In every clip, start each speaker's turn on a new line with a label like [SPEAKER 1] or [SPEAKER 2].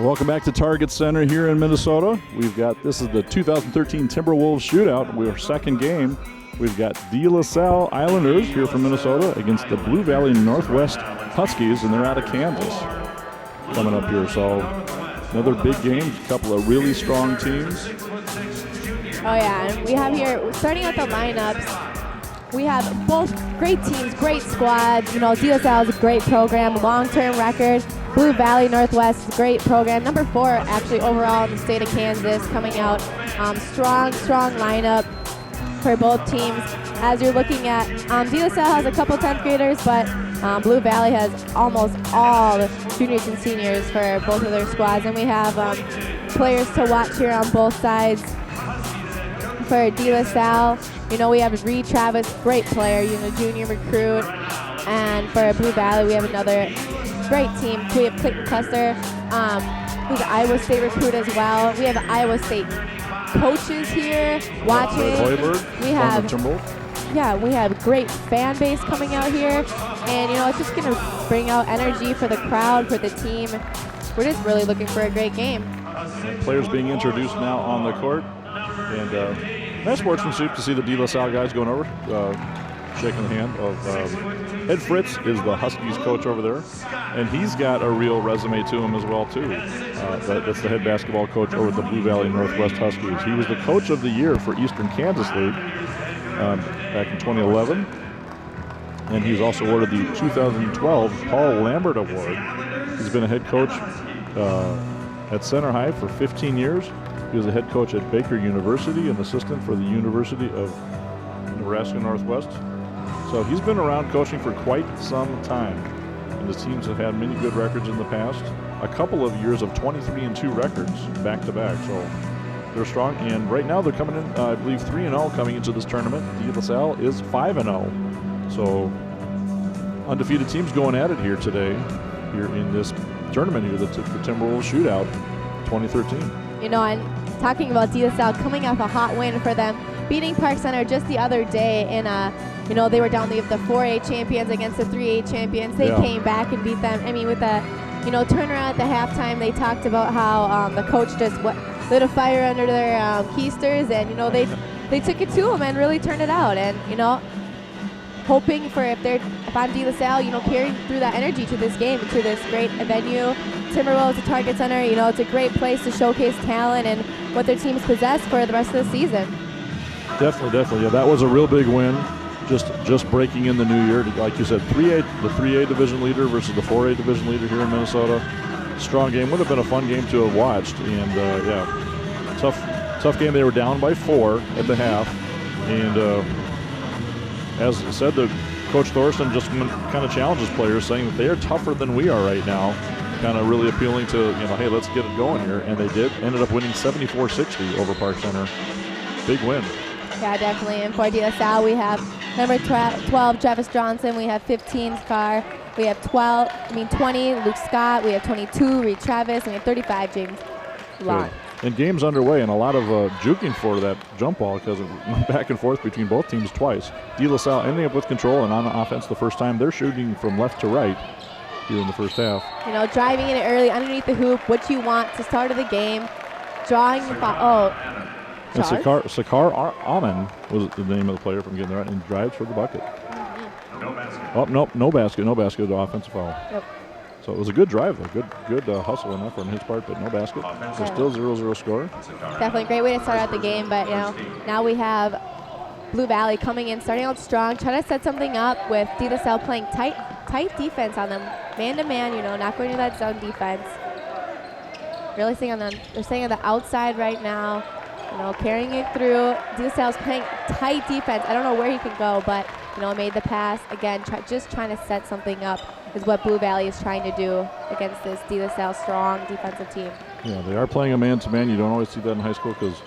[SPEAKER 1] Welcome back to Target Center here in Minnesota. This is the 2013 Timberwolves Shootout. We're second game. We've got DeLaSalle Islanders here from Minnesota against the Blue Valley Northwest Huskies, and they're out of Kansas coming up here. So another big game, a couple of really strong teams.
[SPEAKER 2] Oh yeah, and we have here, starting out the lineups, we have both great teams, great squads. You know, DeLaSalle is a great program, long-term record. Blue Valley Northwest is a great program. Number 4, actually, overall in the state of Kansas, coming out. Strong lineup for both teams. As you're looking at, DeLaSalle has a couple 10th graders, but Blue Valley has almost all the juniors and seniors for both of their squads. And we have players to watch here on both sides. For DeLaSalle, you know, we have Reid, Travis, great player, you know, junior recruit. And for Blue Valley, we have another great team. We have Clayton Custer, who's an Iowa State recruit as well. We have Iowa State coaches here watching. We have great fan base coming out here, and you know, it's just going to bring out energy for the crowd, for the team. We're just really looking for a great game.
[SPEAKER 1] And players being introduced now on the court, and nice sportsmanship to see the DeLaSalle guys going over, shaking the hand of Ed Fritz is the Huskies coach over there, and he's got a real resume to him as well too. That's the head basketball coach over at the Blue Valley Northwest Huskies. He was the coach of the year for Eastern Kansas League back in 2011, and he's also awarded the 2012 Paul Lambert Award. He's been a head coach at Center High for 15 years. He was a head coach at Baker University, an assistant for the University of Nebraska Northwest. So he's been around coaching for quite some time, and his teams have had many good records in the past. A couple of years of 23-2 records back-to-back, so they're strong. And right now they're coming in, I believe, 3-0 coming into this tournament. DeLaSalle is 5-0. So undefeated teams going at it here today, here in this tournament here, the Timberwolves Shootout 2013.
[SPEAKER 2] You know, and talking about DeLaSalle coming off a hot win for them, beating Park Center just the other day in you know, they were down the 4A champions against the 3A champions. They came back and beat them. I mean, with the, you know, turnaround at the halftime, they talked about how the coach just lit a fire under their keisters, and, you know, they took it to them and really turned it out. And, you know, hoping for if I'm DeLaSalle, you know, carrying through that energy to this game, to this great venue. Timberwolves at Target Center, you know, it's a great place to showcase talent and what their teams possess for the rest of the season.
[SPEAKER 1] Definitely. Yeah, that was a real big win. Just breaking in the new year. Like you said, the 3A division leader versus the 4A division leader here in Minnesota. Strong game. Would have been a fun game to have watched. And, tough game. They were down by 4 at the half. And as I said, Coach Thorson just kind of challenges players, saying that they are tougher than we are right now. Kind of really appealing to, you know, hey, let's get it going here. And they did. Ended up winning 74-60 over Park Center. Big win.
[SPEAKER 2] Yeah, definitely. And for DeLaSalle, we have number 12, Jarvis Johnson. We have 15, Scar. We have 20, Luke Scott. We have 22, Reid Travis. And we have 35, James Long.
[SPEAKER 1] And game's underway, and a lot of juking for that jump ball because it went back and forth between both teams twice. DeLaSalle ending up with control, and on offense the first time. They're shooting from left to right here in the first half. You
[SPEAKER 2] know, driving it early underneath the hoop, what you want to start of the game. Drawing the ball.
[SPEAKER 1] And Sakar Aman was the name of the player from getting there, and drives for the bucket.
[SPEAKER 3] No basket.
[SPEAKER 1] Oh, nope, no basket. No basket, the offensive foul.
[SPEAKER 2] Yep.
[SPEAKER 1] So it was a good drive, though. Good hustle and effort on his part, but no basket. So still 0-0 score.
[SPEAKER 2] Definitely a great way to start out the game, but, you know, now we have Blue Valley coming in, starting out strong, trying to set something up with DeLaSalle playing tight defense on them, man-to-man, you know, not going to that zone defense. Really staying on them. They're staying on the outside right now. You know, carrying it through. DeLaSalle's playing tight defense. I don't know where he can go, but, you know, made the pass. Again, just trying to set something up is what Blue Valley is trying to do against this DeLaSalle strong defensive team.
[SPEAKER 1] Yeah, they are playing a man-to-man. You don't always see that in high school because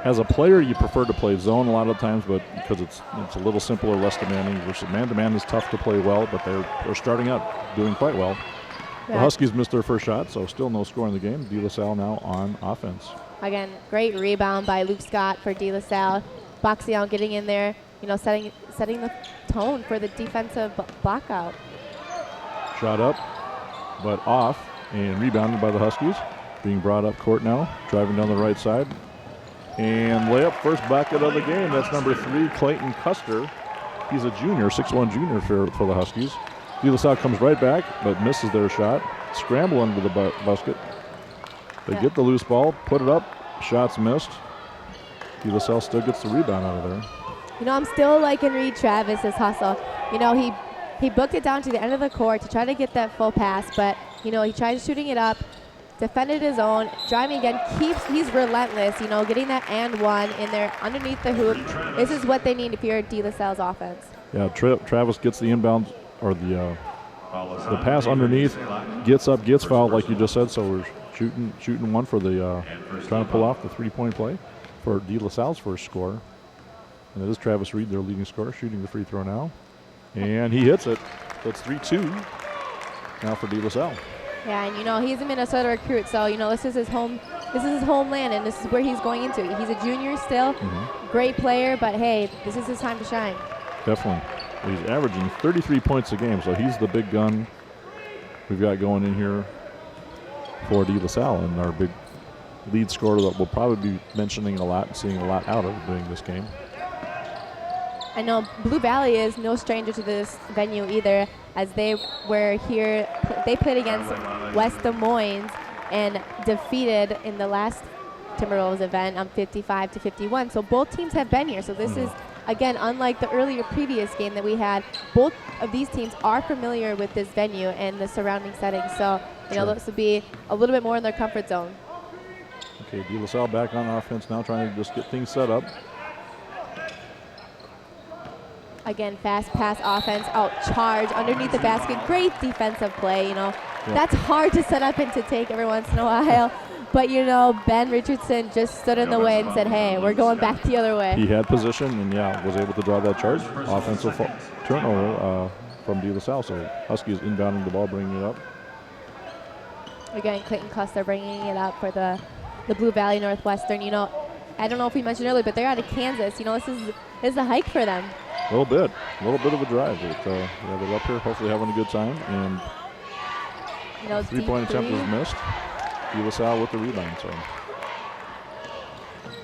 [SPEAKER 1] as a player, you prefer to play zone a lot of times, but because it's a little simpler, less demanding. Versus man-to-man is tough to play well, but they're starting out doing quite well. Yeah. The Huskies missed their first shot, so still no score in the game. DeLaSalle now on offense.
[SPEAKER 2] Again, great rebound by Luke Scott for DeLaSalle. Boxing out, getting in there, you know, setting the tone for the defensive blockout.
[SPEAKER 1] Shot up, but off. And rebounded by the Huskies. Being brought up court now, driving down the right side. And layup, first bucket of the game. That's number 3, Clayton Custer. He's a junior, 6'1" junior for the Huskies. DeLaSalle comes right back, but misses their shot. Scramble under the basket. They get the loose ball, put it up, shots missed. DeLaSalle still gets the rebound out of there.
[SPEAKER 2] You know, I'm still liking Reid Travis's hustle. You know, he booked it down to the end of the court to try to get that full pass, but, you know, he tried shooting it up, defended his own, driving again, he's relentless, you know, getting that and one in there underneath the hoop. This is what they need if you're DeLaSalle's offense.
[SPEAKER 1] Yeah, Travis gets the inbound, or the pass underneath, gets up, gets fouled like you just said, so we're shooting one for the, trying to pull off the 3-point play for DeLaSalle's first score. And it is Travis Reid, their leading scorer, shooting the free throw now. And he hits it. That's 3-2 now for DeLaSalle.
[SPEAKER 2] Yeah, and you know, he's a Minnesota recruit, so you know, this is his homeland, and this is where he's going into. He's a junior still, great player, but hey, this is his time to shine.
[SPEAKER 1] Definitely. He's averaging 33 points a game, so he's the big gun we've got going in here for DeLaSalle, and our big lead scorer that we'll probably be mentioning a lot and seeing a lot out of during this game.
[SPEAKER 2] I know Blue Valley is no stranger to this venue either, as they were here. They played against West Des Moines and defeated in the last Timberwolves event 55-51. So both teams have been here. So this is, again, unlike the earlier previous game that we had, both of these teams are familiar with this venue and the surrounding setting. So, you know, this would be a little bit more in their comfort zone.
[SPEAKER 1] Okay, DeLaSalle back on offense now, trying to just get things set up.
[SPEAKER 2] Again, fast pass offense, out charge underneath the basket. Great defensive play, you know. That's hard to set up and to take every once in a while. But, you know, Ben Richardson just stood in the way and said, hey, we're going back the other way.
[SPEAKER 1] He had position and, was able to draw that charge. Offensive turnover from DeLaSalle. So Huskies inbounding the ball, bringing it up.
[SPEAKER 2] Again, Clayton Custer bringing it up for the Blue Valley Northwestern. You know, I don't know if we mentioned earlier, but they're out of Kansas. You know, this is a hike for them.
[SPEAKER 1] A little bit of a drive. But, they're up here, hopefully having a good time. And
[SPEAKER 2] you know,
[SPEAKER 1] 3-point attempt was missed. DeLaSalle with the rebound. So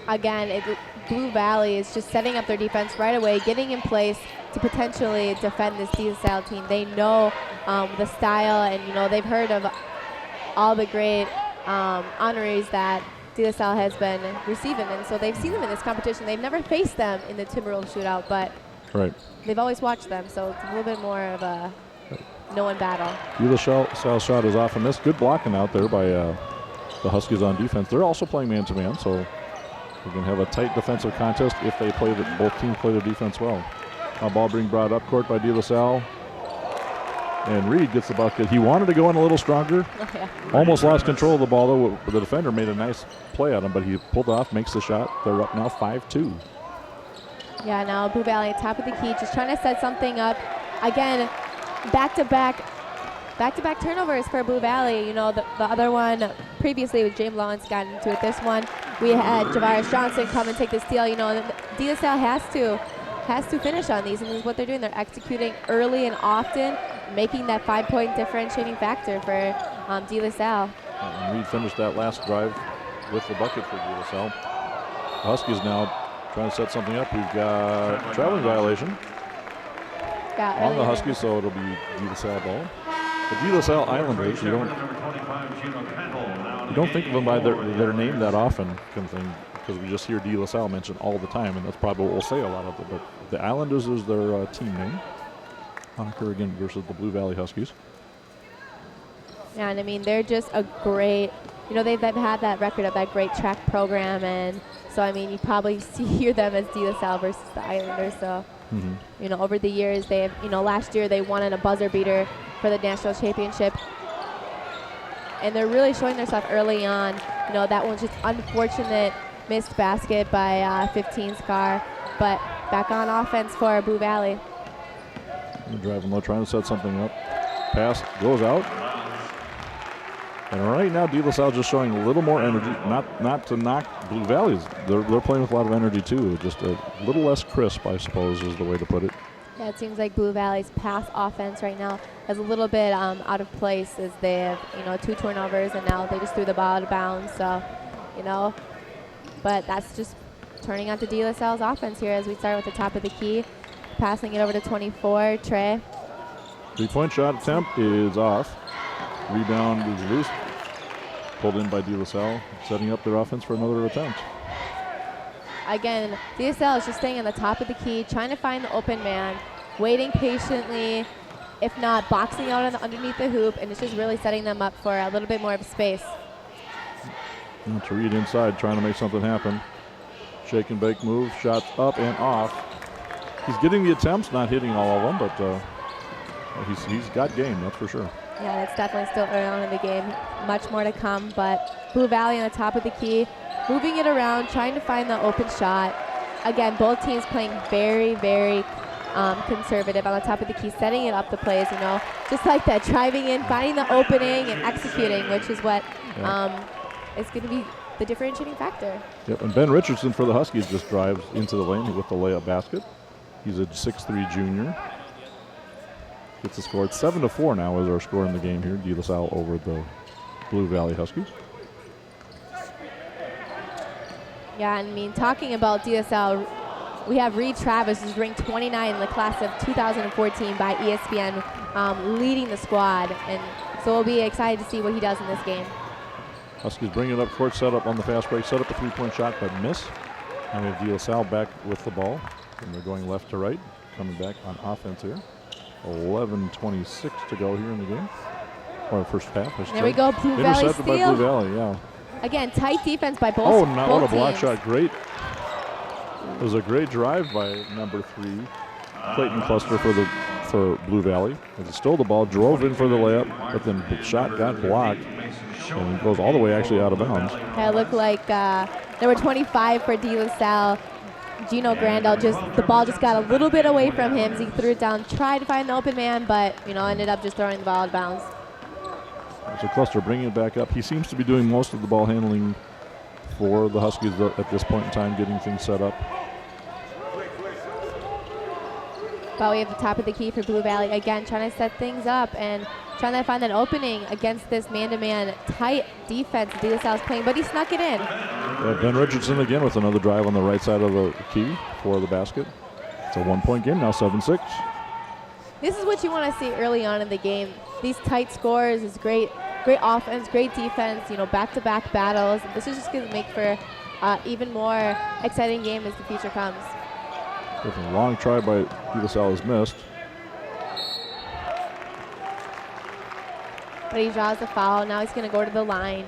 [SPEAKER 2] again, Blue Valley is just setting up their defense right away, getting in place to potentially defend this DeLaSalle team. They know the style, and you know they've heard of all the great honorees that DeLaSalle has been receiving, and so they've seen them in this competition. They've never faced them in the Timberwolves shootout, but they've always watched them, so it's a little bit more of a no-one battle.
[SPEAKER 1] DeLaSalle shot is off, and this good blocking out there by the Huskies on defense. They're also playing man-to-man, so we're going to have a tight defensive contest if they play both teams play their defense well. Now ball being brought up court by DeLaSalle. And Reid gets the bucket. He wanted to go in a little stronger. Almost lost control of the ball, though. The defender made a nice play at him, but he pulled off, makes the shot. They're up now 5-2.
[SPEAKER 2] Yeah, now Blue Valley top of the key, just trying to set something up. Again, back-to-back turnovers for Blue Valley. You know, the other one previously with James Lawrence got into it. This one, we had Javarius Johnson come and take the steal. You know, DeLaSalle has to finish on these, and this is what they're doing. They're executing early and often, making that 5-point differentiating factor for DeLaSalle.
[SPEAKER 1] And Reid finished that last drive with the bucket for DeLaSalle. The Huskies now trying to set something up. We've got a traveling violation on the Huskies, so it'll be DeLaSalle ball. The DeLaSalle Islanders, you don't think of them by their name that often, kind of thing, because we just hear DeLaSalle mentioned all the time, and that's probably what we'll say a lot of it. But the Islanders is their team name. Honaker again versus the Blue Valley Huskies.
[SPEAKER 2] Yeah, and I mean, they're just a great, you know, they've had that record of that great track program, and so, I mean, you probably hear them as DeLaSalle versus the Islanders. So, you know, over the years, they have, you know, last year they won in a buzzer beater for the national championship. And they're really showing their stuff early on. You know, that one's just unfortunate missed basket by 15 Scar, but back on offense for Blue Valley.
[SPEAKER 1] Driving low, trying to set something up. Pass goes out. And right now, DeLaSalle just showing a little more energy. Not to knock Blue Valley's. They're playing with a lot of energy too. Just a little less crisp, I suppose, is the way to put it.
[SPEAKER 2] Yeah, Yeah, it seems like Blue Valley's pass offense right now is a little bit out of place as they have, 2 turnovers, and now they just threw the ball out of bounds. So, but that's just turning out to DeLaSalle's offense here as we start with the top of the key, passing it over to 24, Trey.
[SPEAKER 1] 3-point shot attempt is off. Rebound is loose. Pulled in by DeLaSalle, setting up their offense for another attempt.
[SPEAKER 2] Again, DeLaSalle is just staying on the top of the key, trying to find the open man, waiting patiently, if not boxing out underneath the hoop, and it's just really setting them up for a little bit more of space.
[SPEAKER 1] And to Reid inside, trying to make something happen. Shake and bake move, shots up and off. He's getting the attempts, not hitting all of them, but he's got game, that's for sure.
[SPEAKER 2] Yeah, it's definitely still early on in the game. Much more to come, but Blue Valley on the top of the key, moving it around, trying to find the open shot. Again, both teams playing very, very conservative on the top of the key, setting it up the plays, just like that, driving in, finding the opening, and executing, which is what is going to be the differentiating factor.
[SPEAKER 1] Yep, and Ben Richardson for the Huskies just drives into the lane with the layup basket. He's a 6'3" junior. Gets the score. It's 7-4 now is our score in the game here. DeLaSalle over the Blue Valley Huskies.
[SPEAKER 2] Yeah, talking about DeLaSalle, we have Reid Travis, who's ranked 29 in the class of 2014 by ESPN, leading the squad. And so we'll be excited to see what he does in this game.
[SPEAKER 1] Huskies bring it up court, set up on the fast break, set up a 3-point shot, but miss. And we have DeLaSalle back with the ball. And they're going left to right, coming back on offense here. 11:26 to go here in the game. Or first half, I should say.
[SPEAKER 2] There we go, Blue Valley
[SPEAKER 1] Intercepted by
[SPEAKER 2] steal.
[SPEAKER 1] Blue Valley, yeah.
[SPEAKER 2] Again, tight defense by both
[SPEAKER 1] Oh, not what a block
[SPEAKER 2] teams.
[SPEAKER 1] shot. Great. It was a great drive by number 3, Clayton Cluster for Blue Valley. He stole the ball, drove in for the layup, but then the shot got blocked. And it goes all the way actually out of bounds.
[SPEAKER 2] Yeah, it looked like number 25 for DeLaSalle, Gino Grandal, the ball just got a little bit away from him as he threw it down, tried to find the open man, but, ended up just throwing the ball out of bounds.
[SPEAKER 1] So Cluster bringing it back up. He seems to be doing most of the ball handling for the Huskies at this point in time, getting things set up.
[SPEAKER 2] But we have the top of the key for Blue Valley, again, trying to set things up and trying to find that opening against this man-to-man tight defense DeLaSalle's playing, but he snuck it in.
[SPEAKER 1] Ben Richardson again with another drive on the right side of the key for the basket. It's a 1-point game now, 7-6.
[SPEAKER 2] This is what you want to see early on in the game. These tight scores is great offense, great defense, back-to-back battles. This is just going to make for even more exciting game as the future comes.
[SPEAKER 1] A long try by DeLaSalle is missed.
[SPEAKER 2] But he draws the foul. Now he's going to go to the line.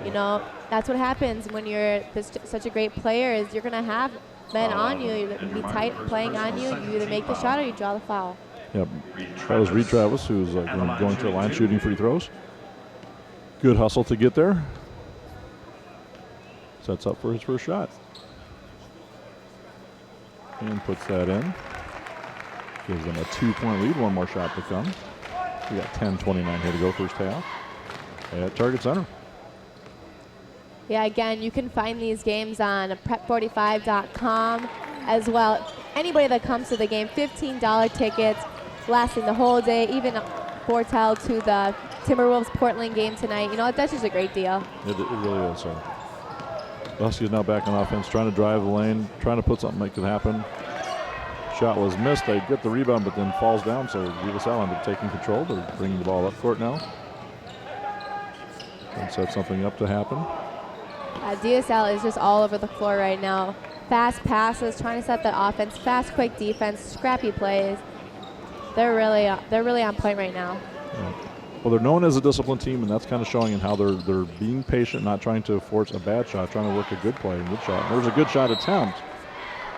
[SPEAKER 2] That's what happens when you're such a great player is you're going to have men on you. You're going to be tight playing on you. You either make the shot or you draw the foul.
[SPEAKER 1] Yep. That was Reid Travis, who's going to the line shooting free throws. Good hustle to get there. Sets up for his first shot. And puts that in. Gives them a 2-point lead. One more shot to come. We got 10:29 here to go first half at Target Center.
[SPEAKER 2] Yeah, again, you can find these games on prep45.com as well. Anybody that comes to the game, $15 tickets, lasting the whole day, even foretell to the Timberwolves Portland game tonight. That's just a great deal.
[SPEAKER 1] It really is. So. The Huskies now back on offense, trying to drive the lane, trying to put something that could happen. Shot was missed. They get the rebound, but then falls down. So DeLaSalle ended up taking control. They're bringing the ball up court now. And set something up to happen.
[SPEAKER 2] DeLaSalle is just all over the floor right now. Fast passes, trying to set the offense. Fast, quick defense, scrappy plays. They're really on point right now.
[SPEAKER 1] Yeah. Well, they're known as a disciplined team, and that's kind of showing in how they're being patient, not trying to force a bad shot, trying to work a good play and good shot. There's a good shot attempt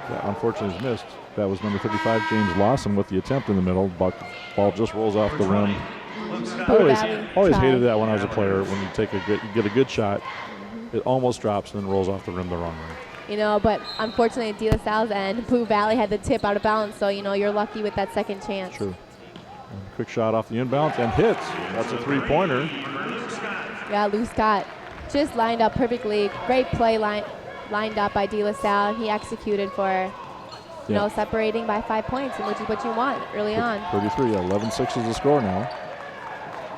[SPEAKER 1] that unfortunately is missed. That was number 35, James Lawson, with the attempt in the middle. Ball just rolls off the rim. I always hated that when I was a player. When you get a good shot, it almost drops and then rolls off the rim the wrong way.
[SPEAKER 2] But unfortunately, at DeLaSalle's end, Blue Valley had the tip out of bounds, so you're lucky with that second chance.
[SPEAKER 1] True. Quick shot off the inbounds and hits. That's a 3-pointer.
[SPEAKER 2] Yeah, Lou Scott just lined up perfectly. Great play lined up by DeLaSalle. He executed for you know, separating by 5 points, which is what you want early on.
[SPEAKER 1] 33, 11-6 is the score now.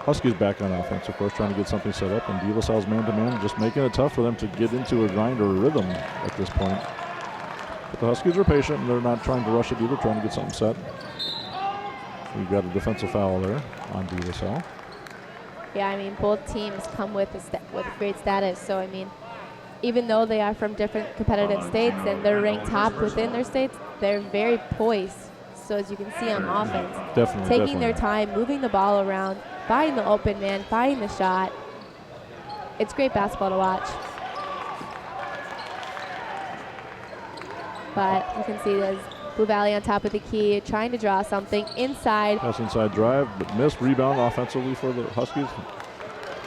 [SPEAKER 1] Huskies back on offense, of course, trying to get something set up, and DeLaSalle's man-to-man just making it tough for them to get into a grind or a rhythm at this point. But the Huskies are patient, and they're not trying to rush it either, trying to get something set. We've got a defensive foul there on DeLaSalle.
[SPEAKER 2] Yeah, I mean, both teams come with great status. So, I mean, even though they are from different competitive states and they're ranked top within their states, they're very poised. So, as you can see on offense, taking their time, moving the ball around, finding the open man, finding the shot. It's great basketball to watch. But you can see there's Blue Valley on top of the key, trying to draw something inside.
[SPEAKER 1] That's inside drive, but missed rebound offensively for the Huskies.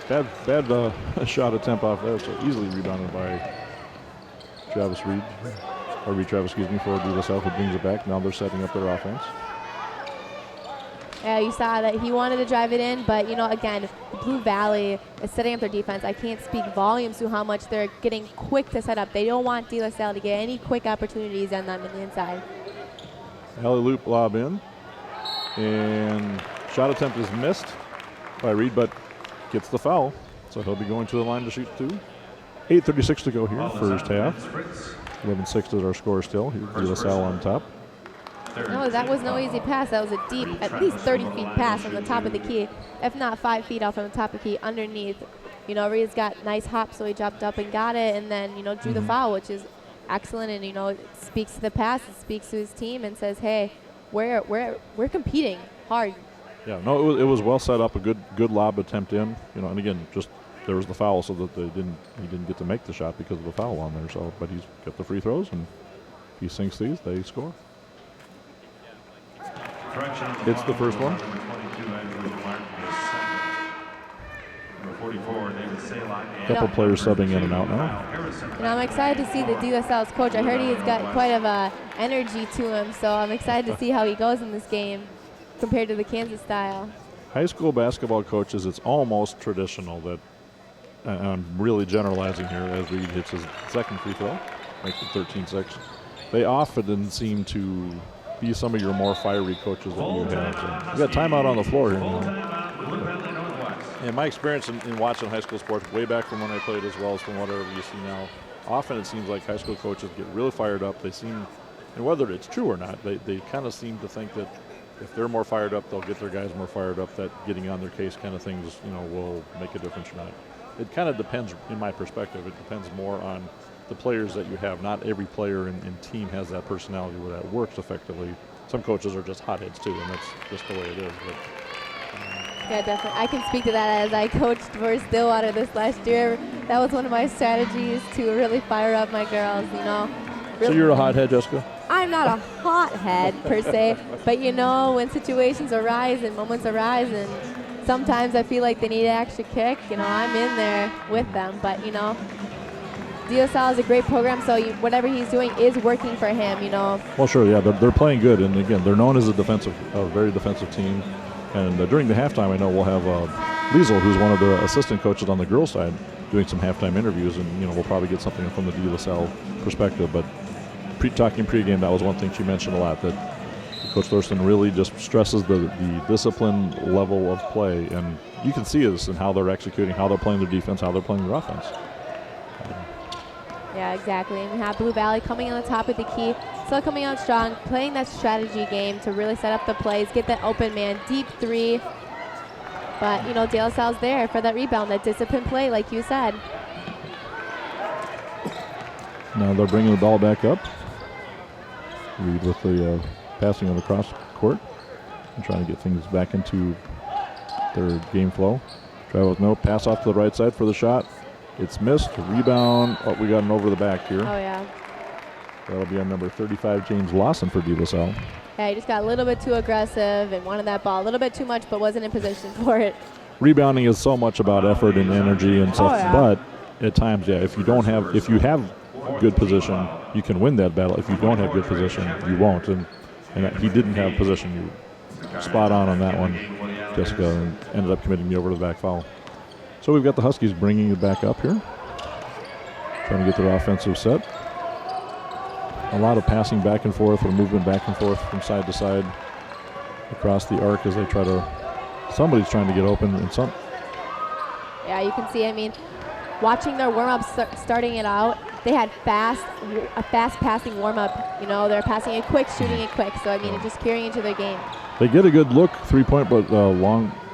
[SPEAKER 1] Bad shot attempt off there, so easily rebounded by Travis Reid. Or Reid Travis, excuse me, for DeLaSalle, who brings it back. Now they're setting up their offense.
[SPEAKER 2] Yeah, you saw that he wanted to drive it in, but, you know, again, Blue Valley is setting up their defense. I can't speak volumes to how much they're getting quick to set up. They don't want DeLaSalle to get any quick opportunities on them in the inside.
[SPEAKER 1] Alley loop lob in, and shot attempt is missed by Reid, but gets the foul, so he'll be going to the line to shoot two. 8:36 to go here, first half. 11-6 is our score still. Here's DeLaSalle on top.
[SPEAKER 2] No, that was no easy pass. That was a deep, at least 30 feet pass from the top of the key, if not 5 feet off from the top of the key underneath. You know, Reid's got nice hop, so he jumped up and got it, and then, you know, drew the foul, which is excellent, and, you know, it speaks to the pass, it speaks to his team, and says, hey, we're competing hard.
[SPEAKER 1] Yeah, no, it was well set up, a good lob attempt in, you know, and again, just there was the foul, so that he didn't get to make the shot because of the foul on there. So, but he's got the free throws, and if he sinks these, they score. It's the first one. A couple players subbing in and out now.
[SPEAKER 2] And I'm excited to see the DeLaSalle's coach. I heard he's got quite of a energy to him, so I'm excited to see how he goes in this game compared to the Kansas style.
[SPEAKER 1] High school basketball coaches, it's almost traditional that, and I'm really generalizing here as Reid hits his second free throw, makes it 13-6. They often seem to be some of your more fiery coaches that you have. So we got timeout on the floor here now. In my experience in watching high school sports, way back from when I played as well as from whatever you see now, often it seems like high school coaches get really fired up. They seem, and whether it's true or not, they kind of seem to think that if they're more fired up, they'll get their guys more fired up, that getting on their case kind of things, you know, will make a difference or not. It kind of depends, in my perspective, it depends more on the players that you have. Not every player in team has that personality where that works effectively. Some coaches are just hotheads too, and that's just the way it is. But,
[SPEAKER 2] yeah, definitely. I can speak to that as I coached for Stillwater this last year. That was one of my strategies to really fire up my girls, you know.
[SPEAKER 1] Really. So you're a hothead, Jessica?
[SPEAKER 2] I'm not a hothead per se, but you know, when situations arise and moments arise, and sometimes I feel like they need an extra kick, you know, I'm in there with them. But, you know, DeLaSalle is a great program, so whatever he's doing is working for him, you know.
[SPEAKER 1] Well, sure, yeah, they're playing good, and again, they're known as a very defensive team. And during the halftime, I know we'll have Liesel, who's one of the assistant coaches on the girls' side, doing some halftime interviews, and, you know, we'll probably get something from the DeLaSalle perspective. But talking pregame, that was one thing she mentioned a lot, that Coach Thurston really just stresses the discipline level of play, and you can see this in how they're executing, how they're playing their defense, how they're playing their offense.
[SPEAKER 2] Yeah, exactly. And we have Blue Valley coming on the top of the key, still coming out strong, playing that strategy game to really set up the plays, get that open man, deep three. But, you know, DeLaSalle's there for that rebound, that disciplined play, like you said.
[SPEAKER 1] Now they're bringing the ball back up. Reid with the passing on the cross court and trying to get things back into their game flow. Travis, no, pass off to the right side for the shot. It's missed. Rebound. Oh, we got an over the back here.
[SPEAKER 2] Oh, yeah.
[SPEAKER 1] That'll be on number 35, James Lawson for DeLaSalle.
[SPEAKER 2] Yeah, he just got a little bit too aggressive and wanted that ball a little bit too much, but wasn't in position for it.
[SPEAKER 1] Rebounding is so much about effort and energy and stuff, but at times, yeah, if you have good position, you can win that battle. If you don't have good position, you won't. And he didn't have position. You spot on that one, Jessica, and ended up committing the over to the back foul. So we've got the Huskies bringing it back up here, trying to get their offensive set. a lot of passing back and forth or movement back and forth from side to side across the arc as they try to, somebody's trying to get open and some.
[SPEAKER 2] Yeah, you can see, I mean, watching their warm-ups starting it out, they had a fast passing warm-up. You know, they're passing it quick, shooting it quick. So, I mean, it's just carrying into their game.
[SPEAKER 1] They get a good look, 3-point, but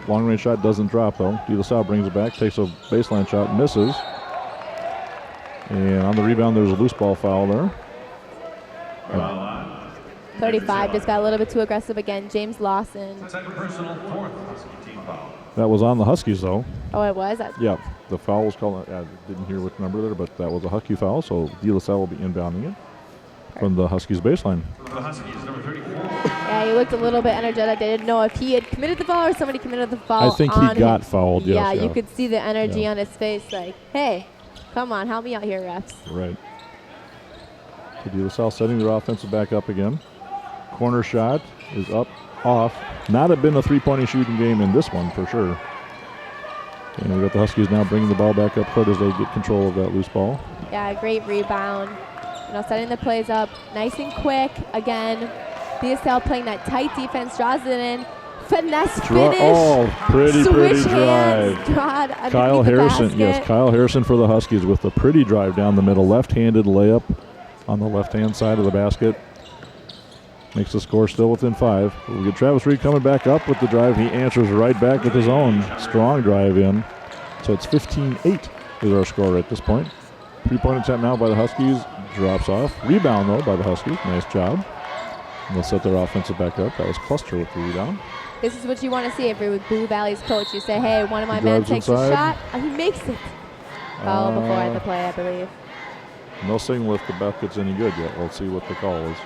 [SPEAKER 1] long-range shot doesn't drop, though. DeLaSalle brings it back, takes a baseline shot, misses. And on the rebound, there's a loose ball foul there.
[SPEAKER 2] 35 just got a little bit too aggressive again. James Lawson.
[SPEAKER 1] That was on the Huskies, though.
[SPEAKER 2] Oh, it was?
[SPEAKER 1] Yeah, the foul was called. I didn't hear which number there, but that was a Husky foul, so DeLaSalle will be inbounding it from the Huskies baseline.
[SPEAKER 2] Yeah, he looked a little bit energetic. They didn't know if he had committed the foul or somebody committed the foul.
[SPEAKER 1] I think he got fouled, yes.
[SPEAKER 2] Yeah, you could see the energy on his face, like, hey, come on, help me out here, refs.
[SPEAKER 1] Right. So DeLaSalle setting their offensive back up again. Corner shot is up, off. Not have been a three-point shooting game in this one for sure. And we got the Huskies now bringing the ball back up court as they get control of that loose ball.
[SPEAKER 2] Yeah, great rebound. You know, setting the plays up nice and quick. Again, DeLaSalle playing that tight defense, draws it in. Finesse finish.
[SPEAKER 1] Oh, pretty drive. Kyle Harrison, yes, Kyle Harrison for the Huskies with a pretty drive down the middle. Left-handed layup on the left-hand side of the basket. Makes the score still within 5. We get Travis Reid coming back up with the drive. He answers right back with his own strong drive in. So it's 15-8 is our score at this point. 3-point attempt now by the Huskies. Drops off. Rebound, though, by the Huskies. Nice job. And they'll set their offensive back up. That was Cluster with the rebound.
[SPEAKER 2] This is what you want to see if you're with Blue Valley's coach. You say, hey, one of my men takes a shot, and he makes it. Foul before the play, I believe.
[SPEAKER 1] No signal if the bucket's any good yet. We'll see what the call is.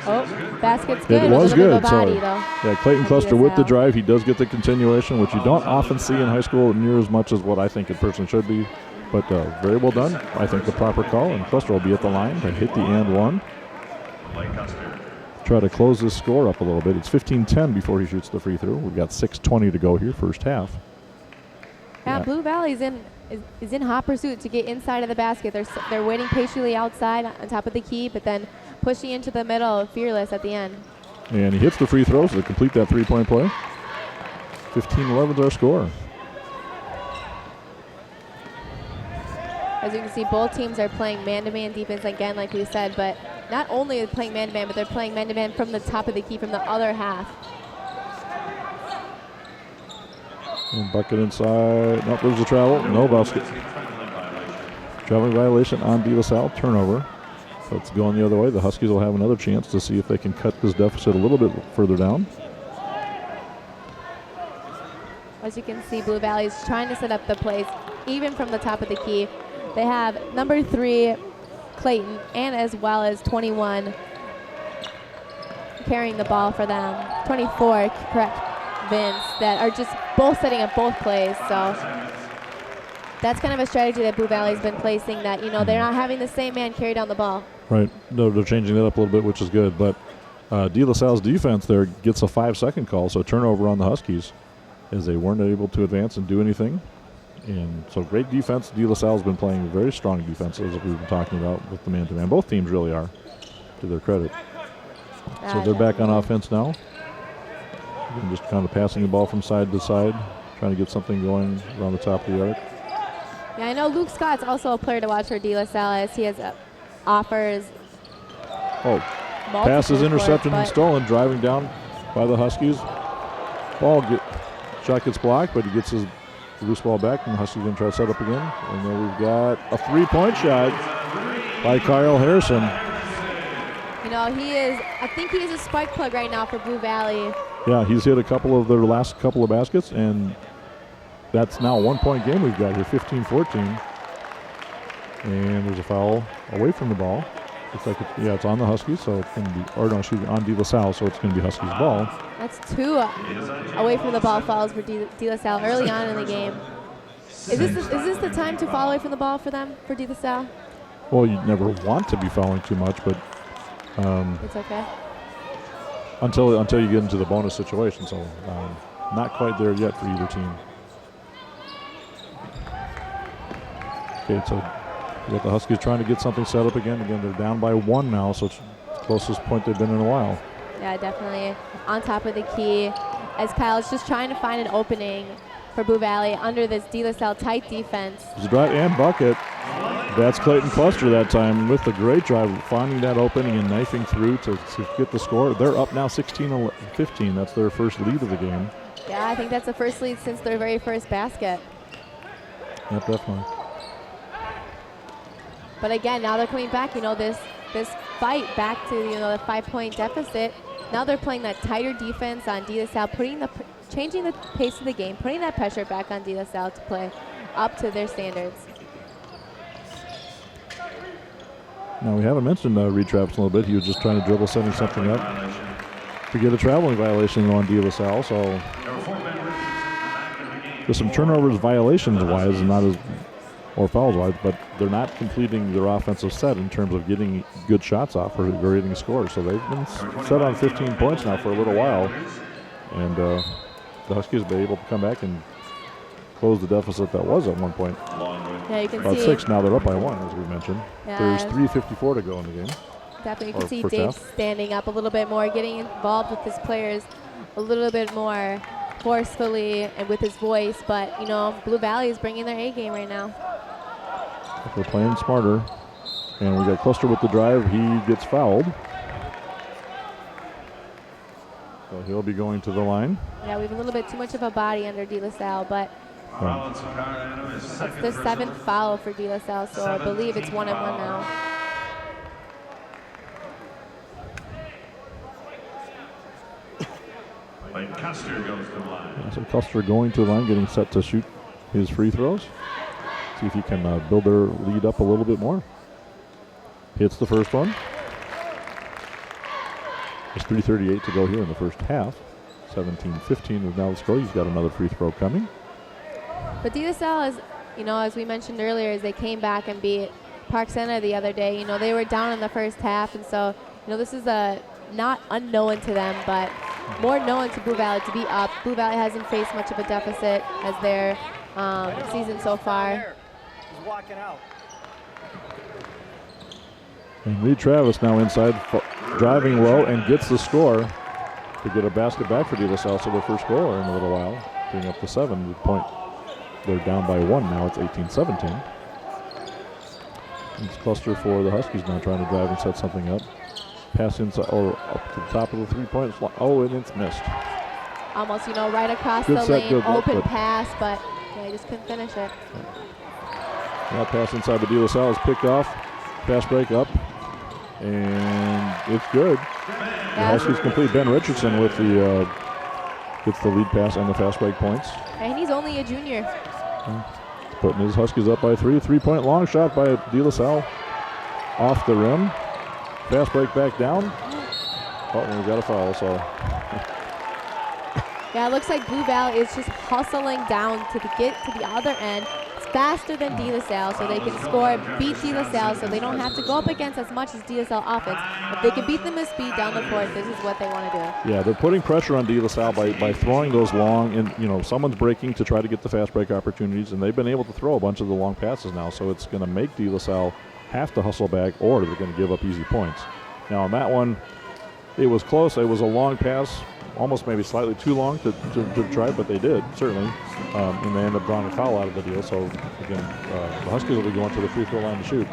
[SPEAKER 2] Oh, basket's good.
[SPEAKER 1] It was good.
[SPEAKER 2] Body,
[SPEAKER 1] so, yeah, Clayton Cluster with the drive. He does get the continuation, which you don't often see in high school near as much as what I think it personally should be. But very well done. I think the proper call, and Cluster will be at the line to hit the and one. Try to close this score up a little bit. It's 15-10 before he shoots the free throw. We've got 6:20 to go here, first half.
[SPEAKER 2] Yeah, Blue Valley's is in hot pursuit to get inside of the basket. They're waiting patiently outside on top of the key, but then pushing into the middle, fearless at the end.
[SPEAKER 1] And he hits the free throws to complete that three-point play. 15-11 is our score.
[SPEAKER 2] As you can see, both teams are playing man-to-man defense again, like we said, but not only are they playing man-to-man, but they're playing man-to-man from the top of the key, from the other half.
[SPEAKER 1] And bucket inside. Nope, there's a travel. No basket. Traveling violation on DeLaSalle. Turnover. So it's going the other way. The Huskies will have another chance to see if they can cut this deficit a little bit further down.
[SPEAKER 2] As you can see, Blue Valley's trying to set up the plays, even from the top of the key. They have number 3, Clayton, and as well as 21 carrying the ball for them. 24, correct, Vince, that are just both setting up both plays. So that's kind of a strategy that Blue Valley's been placing, that, you know, they're not having the same man carry down the ball. Right.
[SPEAKER 1] No, they're changing that up a little bit, which is good. But DeLaSalle's defense there gets a 5-second call, so turnover on the Huskies, as they weren't able to advance and do anything. And so great defense. DeLaSalle's been playing very strong defense, as we've been talking about with the man-to-man. Both teams really are, to their credit. So they're back on offense now. Again, just kind of passing the ball from side to side, trying to get something going around the top of the arc.
[SPEAKER 2] Yeah, I know Luke Scott's also a player to watch for DeLaSalle, as he has offers.
[SPEAKER 1] Pass is intercepted and stolen, driving down by the Huskies. Shot gets blocked, but he gets his loose ball back, and the Huskies going to try to set up again. And then we've got a 3-point shot by Kyle Harrison.
[SPEAKER 2] You know, I think he is a spark plug right now for Blue Valley.
[SPEAKER 1] Yeah, he's hit a couple of their last couple of baskets, and that's now a 1-point game we've got here, 15-14. And there's a foul away from the ball. Looks like it's on the Huskies, so it's going to be, on DeLaSalle, so it's going to be Huskies' ball.
[SPEAKER 2] That's 2 away from the ball fouls for DeLaSalle early on in the game. Is this the time to foul away from the ball for them, for DeLaSalle?
[SPEAKER 1] Well, you never want to be fouling too much, but
[SPEAKER 2] it's okay.
[SPEAKER 1] Until you get into the bonus situation, so not quite there yet for either team. Okay, so we got the Huskies trying to get something set up again. Again, they're down by 1 now, so it's the closest point they've been in a while.
[SPEAKER 2] Yeah, definitely on top of the key as Kyle's just trying to find an opening for Blue Valley under this DeLaSalle tight defense.
[SPEAKER 1] There's a drive and bucket. That's Clayton Cluster that time with the great drive, finding that opening and knifing through to get the score. They're up now 16-15. That's their first lead of the game.
[SPEAKER 2] Yeah, I think that's the first lead since their very first basket.
[SPEAKER 1] Yep, definitely.
[SPEAKER 2] But again, now they're coming back, this fight back to, the 5-point deficit. Now they're playing that tighter defense on DeLaSalle, changing the pace of the game, putting that pressure back on DeLaSalle to play up to their standards.
[SPEAKER 1] Now, we haven't mentioned Reid Travis a little bit. He was just trying to dribble, setting something up to get a traveling violation on DeLaSalle. So there's some turnovers violations-wise, and not as or fouls-wise, but they're not completing their offensive set in terms of getting good shots off or getting scores. So they've been set on 15 points now for a little while, and the Huskies have been able to come back and close the deficit that was at one point.
[SPEAKER 2] Yeah, you can
[SPEAKER 1] about
[SPEAKER 2] see
[SPEAKER 1] 6 now. They're up by 1, as we mentioned.
[SPEAKER 2] Yeah.
[SPEAKER 1] There's 3:54 to go in the game.
[SPEAKER 2] Definitely, you can see
[SPEAKER 1] first
[SPEAKER 2] Dave
[SPEAKER 1] half.
[SPEAKER 2] standing up a little bit more, getting involved with his players a little bit more forcefully and with his voice. But, Blue Valley is bringing their A game right now.
[SPEAKER 1] They're playing smarter. And we got Cluster with the drive. He gets fouled. So he'll be going to the line.
[SPEAKER 2] Yeah, we have a little bit too much of a body under DeLaSalle, but that's the 7th foul for DeLaSalle, so I believe it's 1-1 now.
[SPEAKER 1] So Cluster going to the line, getting set to shoot his free throws. See if he can build their lead up a little bit more. Hits the first one. There's 3:38 to go here in the first half. 17-15 is now the score. He's got another free throw coming.
[SPEAKER 2] But DeLaSalle is, as we mentioned earlier, as they came back and beat Park Center the other day, they were down in the first half, and so, this is not unknown to them, but more known to Blue Valley to be up. Blue Valley hasn't faced much of a deficit as their season so far.
[SPEAKER 3] He's walking out.
[SPEAKER 1] And Reid Travis now inside, driving low, and gets the score to get a basket back for DeLaSalle. So their first score in a little while, bring up to 7. The point, they're down by 1 now. It's 18-17. It's Cluster for the Huskies now, trying to drive and set something up. Pass inside or up to the top of the 3-point. Oh, and it's missed.
[SPEAKER 2] Almost, right across
[SPEAKER 1] Good
[SPEAKER 2] the
[SPEAKER 1] set,
[SPEAKER 2] lane,
[SPEAKER 1] good look,
[SPEAKER 2] open
[SPEAKER 1] but
[SPEAKER 2] pass, but he just couldn't finish it.
[SPEAKER 1] Now pass inside the DeLaSalle is picked off. Fast break up, and it's good. The Huskies complete. Ben Richardson with the gets the lead pass and the fast break points.
[SPEAKER 2] And he's only a junior.
[SPEAKER 1] Putting his Huskies up by 3. 3-point long shot by DeLaSalle off the rim. Fast break back down. Oh, and we got a foul, so.
[SPEAKER 2] Yeah, it looks like Blue Valley is just hustling down to get to the other end. It's faster than DeLaSalle, so they can score, beat DeLaSalle, so they don't have to go up against as much as DeLaSalle offense. If they can beat them with speed down the court, this is what they want to do.
[SPEAKER 1] Yeah, they're putting pressure on DeLaSalle by throwing those long, and someone's breaking to try to get the fast break opportunities, and they've been able to throw a bunch of the long passes now, so it's going to make DeLaSalle have to hustle back, or they're going to give up easy points. Now on that one, it was close. It was a long pass, almost maybe slightly too long to try, but they did, certainly. And they ended up drawing a foul out of the deal. So, again, the Huskies will be going to the free throw line to shoot.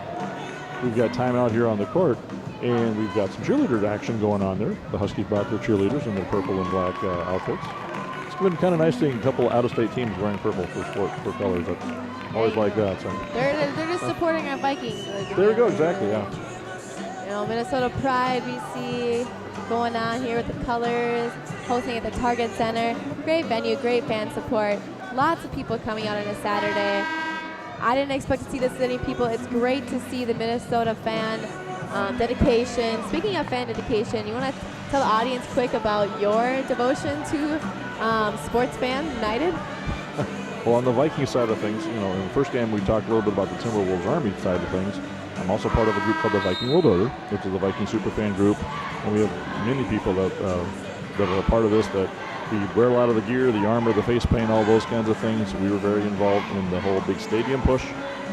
[SPEAKER 1] We've got timeout here on the court, and we've got some cheerleader action going on there. The Huskies brought their cheerleaders in their purple and black outfits. It's been kind of nice seeing a couple out-of-state teams wearing purple for colors. That's always like that. So.
[SPEAKER 2] They're just supporting our Vikings.
[SPEAKER 1] There we go, exactly, yeah.
[SPEAKER 2] Minnesota Pride we see going on here with the colors, hosting at the Target Center. Great venue, great fan support. Lots of people coming out on a Saturday. I didn't expect to see this many people. It's great to see the Minnesota fan dedication. Speaking of fan dedication, you want to tell the audience quick about your devotion to Sports Fans United?
[SPEAKER 1] Well, on the Viking side of things, in the first game we talked a little bit about the Timberwolves Army side of things. I'm also part of a group called the Viking World Order, which is a Viking superfan group, and we have many people that are a part of this that we wear a lot of the gear, the armor, the face paint, all those kinds of things. We were very involved in the whole big stadium push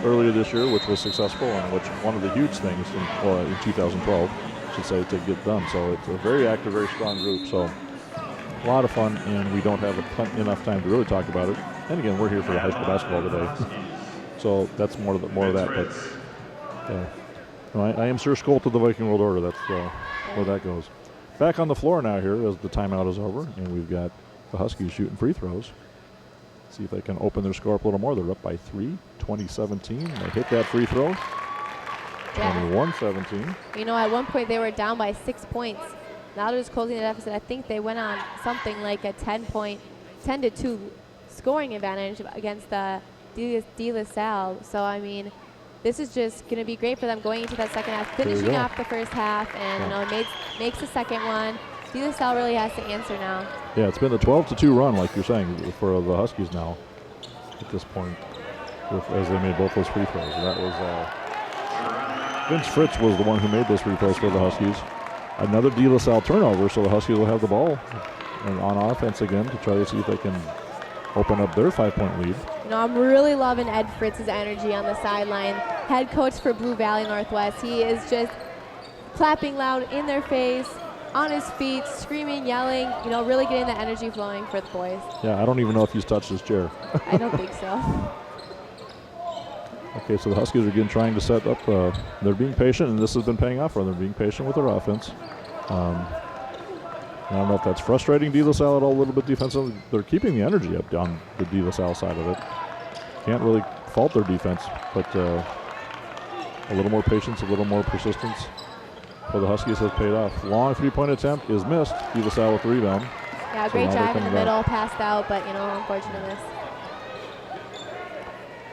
[SPEAKER 1] earlier this year, which was successful, and which one of the huge things in 2012, I should say, to get done. So it's a very active, very strong group. So a lot of fun, and we don't have enough time to really talk about it. And again, we're here for the high school basketball today. So that's more of that. But I am Sir Skolt of the Viking World Order. That's where that goes. Back on the floor now here as the timeout is over, and we've got the Huskies shooting free throws. See if they can open their score up a little more. They're up by 3, 20-17. They hit that free throw. 21-17.
[SPEAKER 2] You know, at one point they were down by 6 points. Now they're just closing the deficit. I think they went on something like a 10-2 scoring advantage against the DeLaSalle. So, I mean, this is just going to be great for them going into that second half, finishing off the first half, and it makes the second one. DeLaSalle really has to answer now.
[SPEAKER 1] Yeah, it's been a 12-2 run, like you're saying, for the Huskies now at this point, as they made both those free throws. That was Vince Fritz was the one who made those free throws for the Huskies. Another DeLaSalle turnover, so the Huskies will have the ball and on offense again to try to see if they can open up their 5-point lead.
[SPEAKER 2] You know, I'm really loving Ed Fritz's energy on the sideline. Head coach for Blue Valley Northwest. He is just clapping loud in their face, on his feet, screaming, yelling, you know, really getting the energy flowing for the boys.
[SPEAKER 1] Yeah, I don't even know if he's touched his chair.
[SPEAKER 2] I don't think so.
[SPEAKER 1] Okay, so the Huskies are again trying to set up. They're being patient, and this has been paying off for them. They're being patient with their offense. I don't know if that's frustrating DeLaSalle at all, a little bit defensively. They're keeping the energy up down the DeLaSalle side of it. Can't really fault their defense, but a little more patience, a little more persistence for the Huskies has paid off. Long three-point attempt is missed. DeLaSalle with the rebound.
[SPEAKER 2] Yeah, great drive in the middle, passed out, but, you know, unfortunate miss.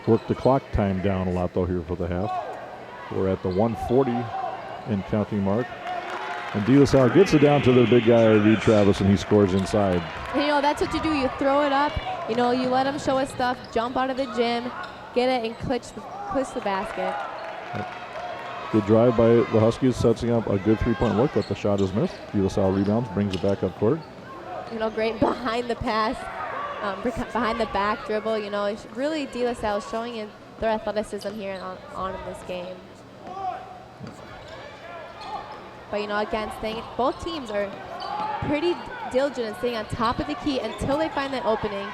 [SPEAKER 1] Worked the clock time down a lot, though, here for the half. We're at the 140 and counting mark. And DeLaSalle gets it down to their big guy, Reid Travis, and he scores inside.
[SPEAKER 2] And, you know, that's what you do. You throw it up. You know, you let him show his stuff, jump out of the gym, get it, and clutch the basket.
[SPEAKER 1] Good drive by the Huskies, setting up a good three-point look, but the shot is missed. DeLaSalle rebounds, brings it back up court.
[SPEAKER 2] You know, great behind the pass, behind the back dribble. You know, it's really DeLaSalle showing their athleticism here on in this game. But, you know, again, both teams are pretty diligent in staying on top of the key until they find that opening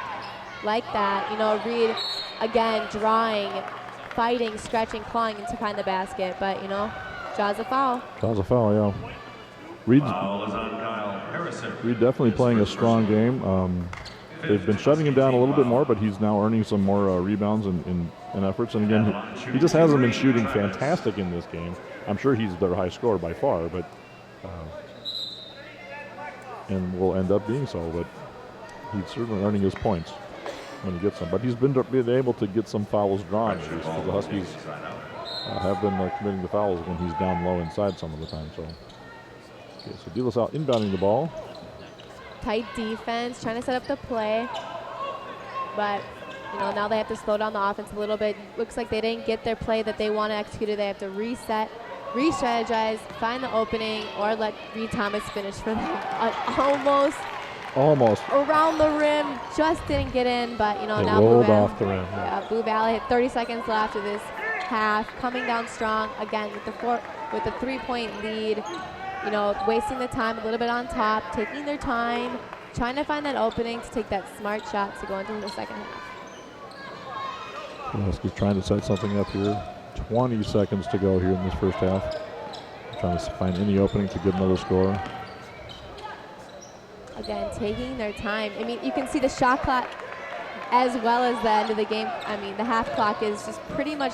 [SPEAKER 2] like that. You know, Reid, again, drawing, fighting, stretching, clawing to find the basket. But, you know, draws a foul.
[SPEAKER 1] Draws a foul, yeah. Reid definitely playing a strong game. They've been shutting him down a little bit more, but he's now earning some more rebounds and efforts. And again, he just hasn't been shooting fantastic in this game. I'm sure he's their high scorer by far, but and will end up being so. But he's certainly earning his points when he gets them. But he's been able to get some fouls drawn. The Huskies have been committing the fouls when he's down low inside some of the time. So, okay, so DeLaSalle inbounding the ball.
[SPEAKER 2] Tight defense, trying to set up the play. But, you know, now they have to slow down the offense a little bit. Looks like they didn't get their play that they want to execute. They have to reset, re-strategize, find the opening, or let Reid Thomas finish for them. Almost around the rim, just didn't get in, but, you know, now
[SPEAKER 1] rolled off the rim.
[SPEAKER 2] Yeah, Blue Valley had 30 seconds left of this half, coming down strong again with the 3-point lead. You know, wasting the time a little bit on top, taking their time, trying to find that opening to take that smart shot to go into the second half.
[SPEAKER 1] Huskies trying to set something up here. 20 seconds to go here in this first half. Trying to find any opening to get another score.
[SPEAKER 2] Again, taking their time. I mean, you can see the shot clock as well as the end of the game. I mean, the half clock is just pretty much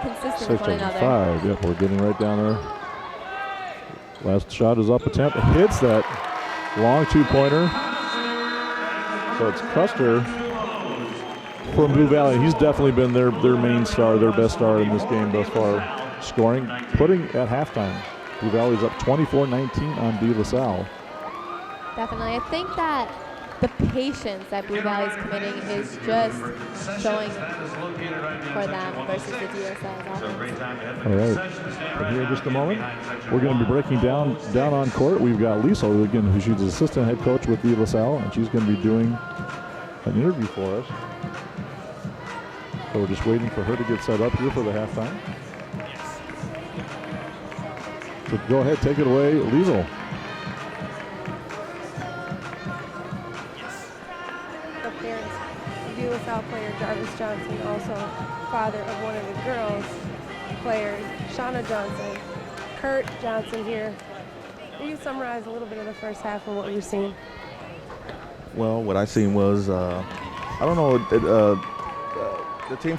[SPEAKER 2] consistent with one another.
[SPEAKER 1] 6:05. Yep, we're getting right down there. Last shot is up, attempt, hits that long two-pointer. So it's Custer from Blue Valley. He's definitely been their main star, their best star in this game thus far, scoring, putting at halftime. Blue Valley's up 24-19 on DeLaSalle.
[SPEAKER 2] Definitely. I think that the patience that Blue Valley's committing is just showing for them versus the DeLaSalle offense.
[SPEAKER 1] All right. But here in just a moment, we're going to be breaking down on court. We've got Lisa, again, who she's the assistant head coach with DeLaSalle, and she's going to be doing an interview for us. So we're just waiting for her to get set up here for the halftime. So go ahead, take it away, Liesel.
[SPEAKER 3] The parents of DeLaSalle player Jarvis Johnson, also father of one of the girls players, Shauna Johnson, Kurt Johnson here. Can you summarize a little bit of the first half of what you've seen?
[SPEAKER 4] Well, what I seen was, I don't know, the team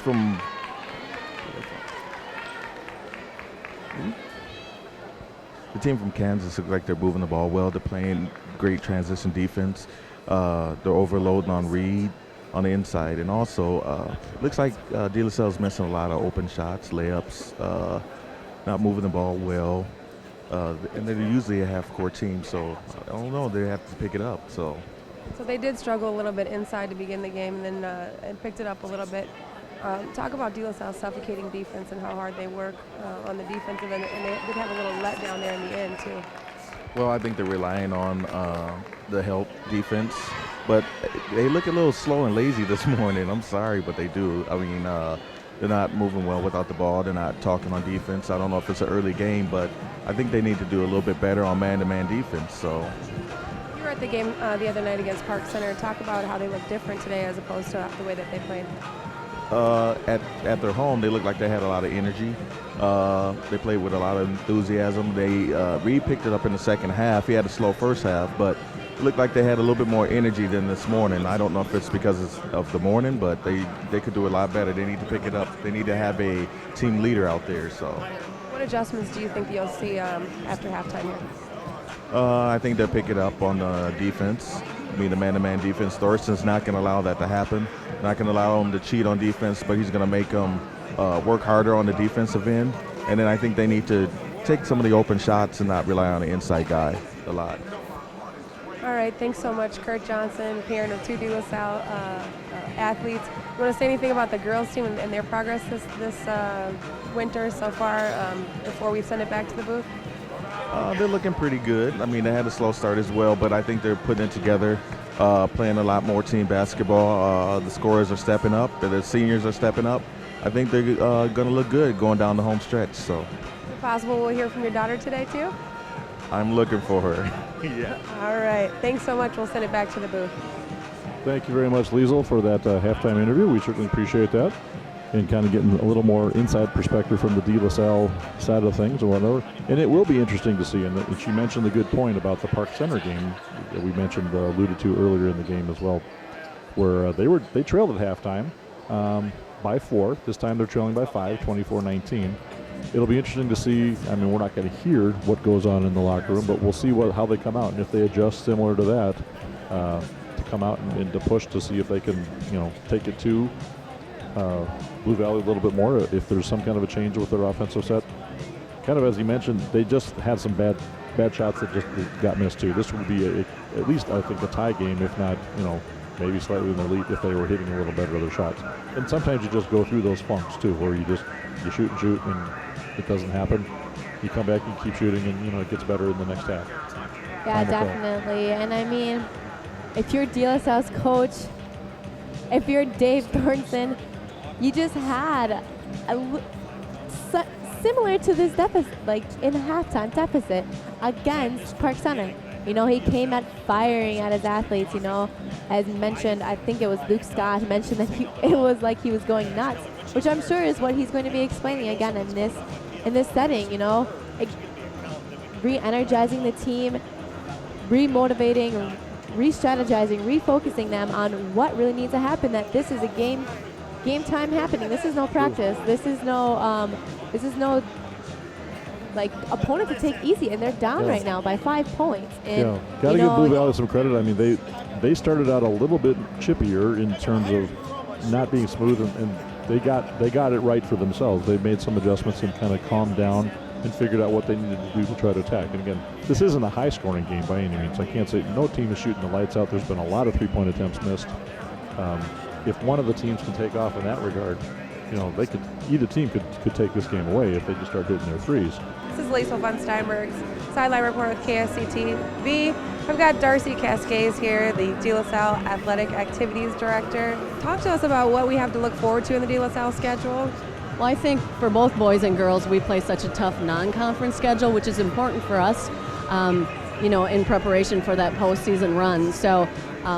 [SPEAKER 4] from Kansas look like they're moving the ball well. They're playing great transition defense. They're overloading on Reid on the inside, and also looks like DeLaSalle's missing a lot of open shots, layups, not moving the ball well. And they're usually a half-court team, so I don't know. They have to pick it up. So
[SPEAKER 3] they did struggle a little bit inside to begin the game, and then and picked it up a little bit. Talk about DeLaSalle's suffocating defense and how hard they work on the defensive end, and they did have a little letdown there in the end too.
[SPEAKER 4] Well, I think they're relying on the help defense, but they look a little slow and lazy this morning. I'm sorry, but they do. I mean, they're not moving well without the ball. They're not talking on defense. I don't know if it's an early game, but I think they need to do a little bit better on man-to-man defense. So.
[SPEAKER 3] You were at the game the other night against Park Center. Talk about how they look different today as opposed to the way that they played.
[SPEAKER 4] At their home, they looked like they had a lot of energy. They played with a lot of enthusiasm. Reid picked it up in the second half. He had a slow first half, but it looked like they had a little bit more energy than this morning. I don't know if it's because of the morning, but they could do a lot better. They need to pick it up. They need to have a team leader out there. So,
[SPEAKER 3] what adjustments do you think you'll see after halftime here?
[SPEAKER 4] I think they'll pick it up on defense. I mean, the man-to-man defense. Thorsten's not going to allow that to happen. Not going to allow them to cheat on defense, but he's going to make them work harder on the defensive end. And then I think they need to take some of the open shots and not rely on the inside guy a lot.
[SPEAKER 3] All right, thanks so much, Kurt Johnson, parent of two DeLaSalle athletes. You want to say anything about the girls' team and their progress this winter so far before we send it back to the booth?
[SPEAKER 4] They're looking pretty good. I mean, they had a slow start as well, but I think they're putting it together, playing a lot more team basketball. The scorers are stepping up. The seniors are stepping up. I think they're going to look good going down the home stretch. So,
[SPEAKER 3] is it possible we'll hear from your daughter today, too?
[SPEAKER 4] I'm looking for her. Yeah.
[SPEAKER 3] All right. Thanks so much. We'll send it back to the booth.
[SPEAKER 1] Thank you very much, Liesel, for that halftime interview. We certainly appreciate that. And kind of getting a little more inside perspective from the DeLaSalle side of things and whatever. And it will be interesting to see. And she mentioned the good point about the Park Center game that we mentioned, alluded to earlier in the game as well, where they trailed at halftime by 4. This time they're trailing by 5, 24-19. It'll be interesting to see. I mean, we're not going to hear what goes on in the locker room, but we'll see how they come out and if they adjust similar to that to come out and to push to see if they can, take it to Blue Valley a little bit more, if there's some kind of a change with their offensive set. Kind of as he mentioned, they just had some bad shots that just got missed too. This would be at least, I think, a tie game, if not, maybe slightly in the lead if they were hitting a little better other shots. And sometimes you just go through those funks too, where you shoot and it doesn't happen. You come back and keep shooting, and it gets better in the next half.
[SPEAKER 2] Yeah, definitely. And I mean, if you're DeLaSalle's coach, if you're Dave Thornton, you just had similar to this deficit, like in a halftime deficit against Park Center. He came at firing at his athletes. As mentioned, I think it was Luke Scott mentioned that it was like he was going nuts, which I'm sure is what he's going to be explaining again in this setting. Re-energizing the team, re-motivating, re-strategizing, refocusing them on what really needs to happen. That this is a game time happening. This is no practice. This is no like opponent to take easy, and they're down right now by 5 points. And
[SPEAKER 1] gotta give Blue Valley some credit. I mean, they started out a little bit chippier in terms of not being smooth, and they got it right for themselves. They made some adjustments and kind of calmed down and figured out what they needed to do to try to attack. And again, this isn't a high-scoring game by any means. I can't say no team is shooting the lights out. There's been a lot of three-point attempts missed. If one of the teams can take off in that regard, either team could take this game away if they just start hitting their threes.
[SPEAKER 3] This is Liesel von Steinberg's sideline reporter with KSCTV. I've got Darcy Cascades here, the DeLaSalle Athletic Activities Director. Talk to us about what we have to look forward to in the DeLaSalle schedule.
[SPEAKER 5] Well, I think for both boys and girls, we play such a tough non-conference schedule, which is important for us, in preparation for that postseason run. So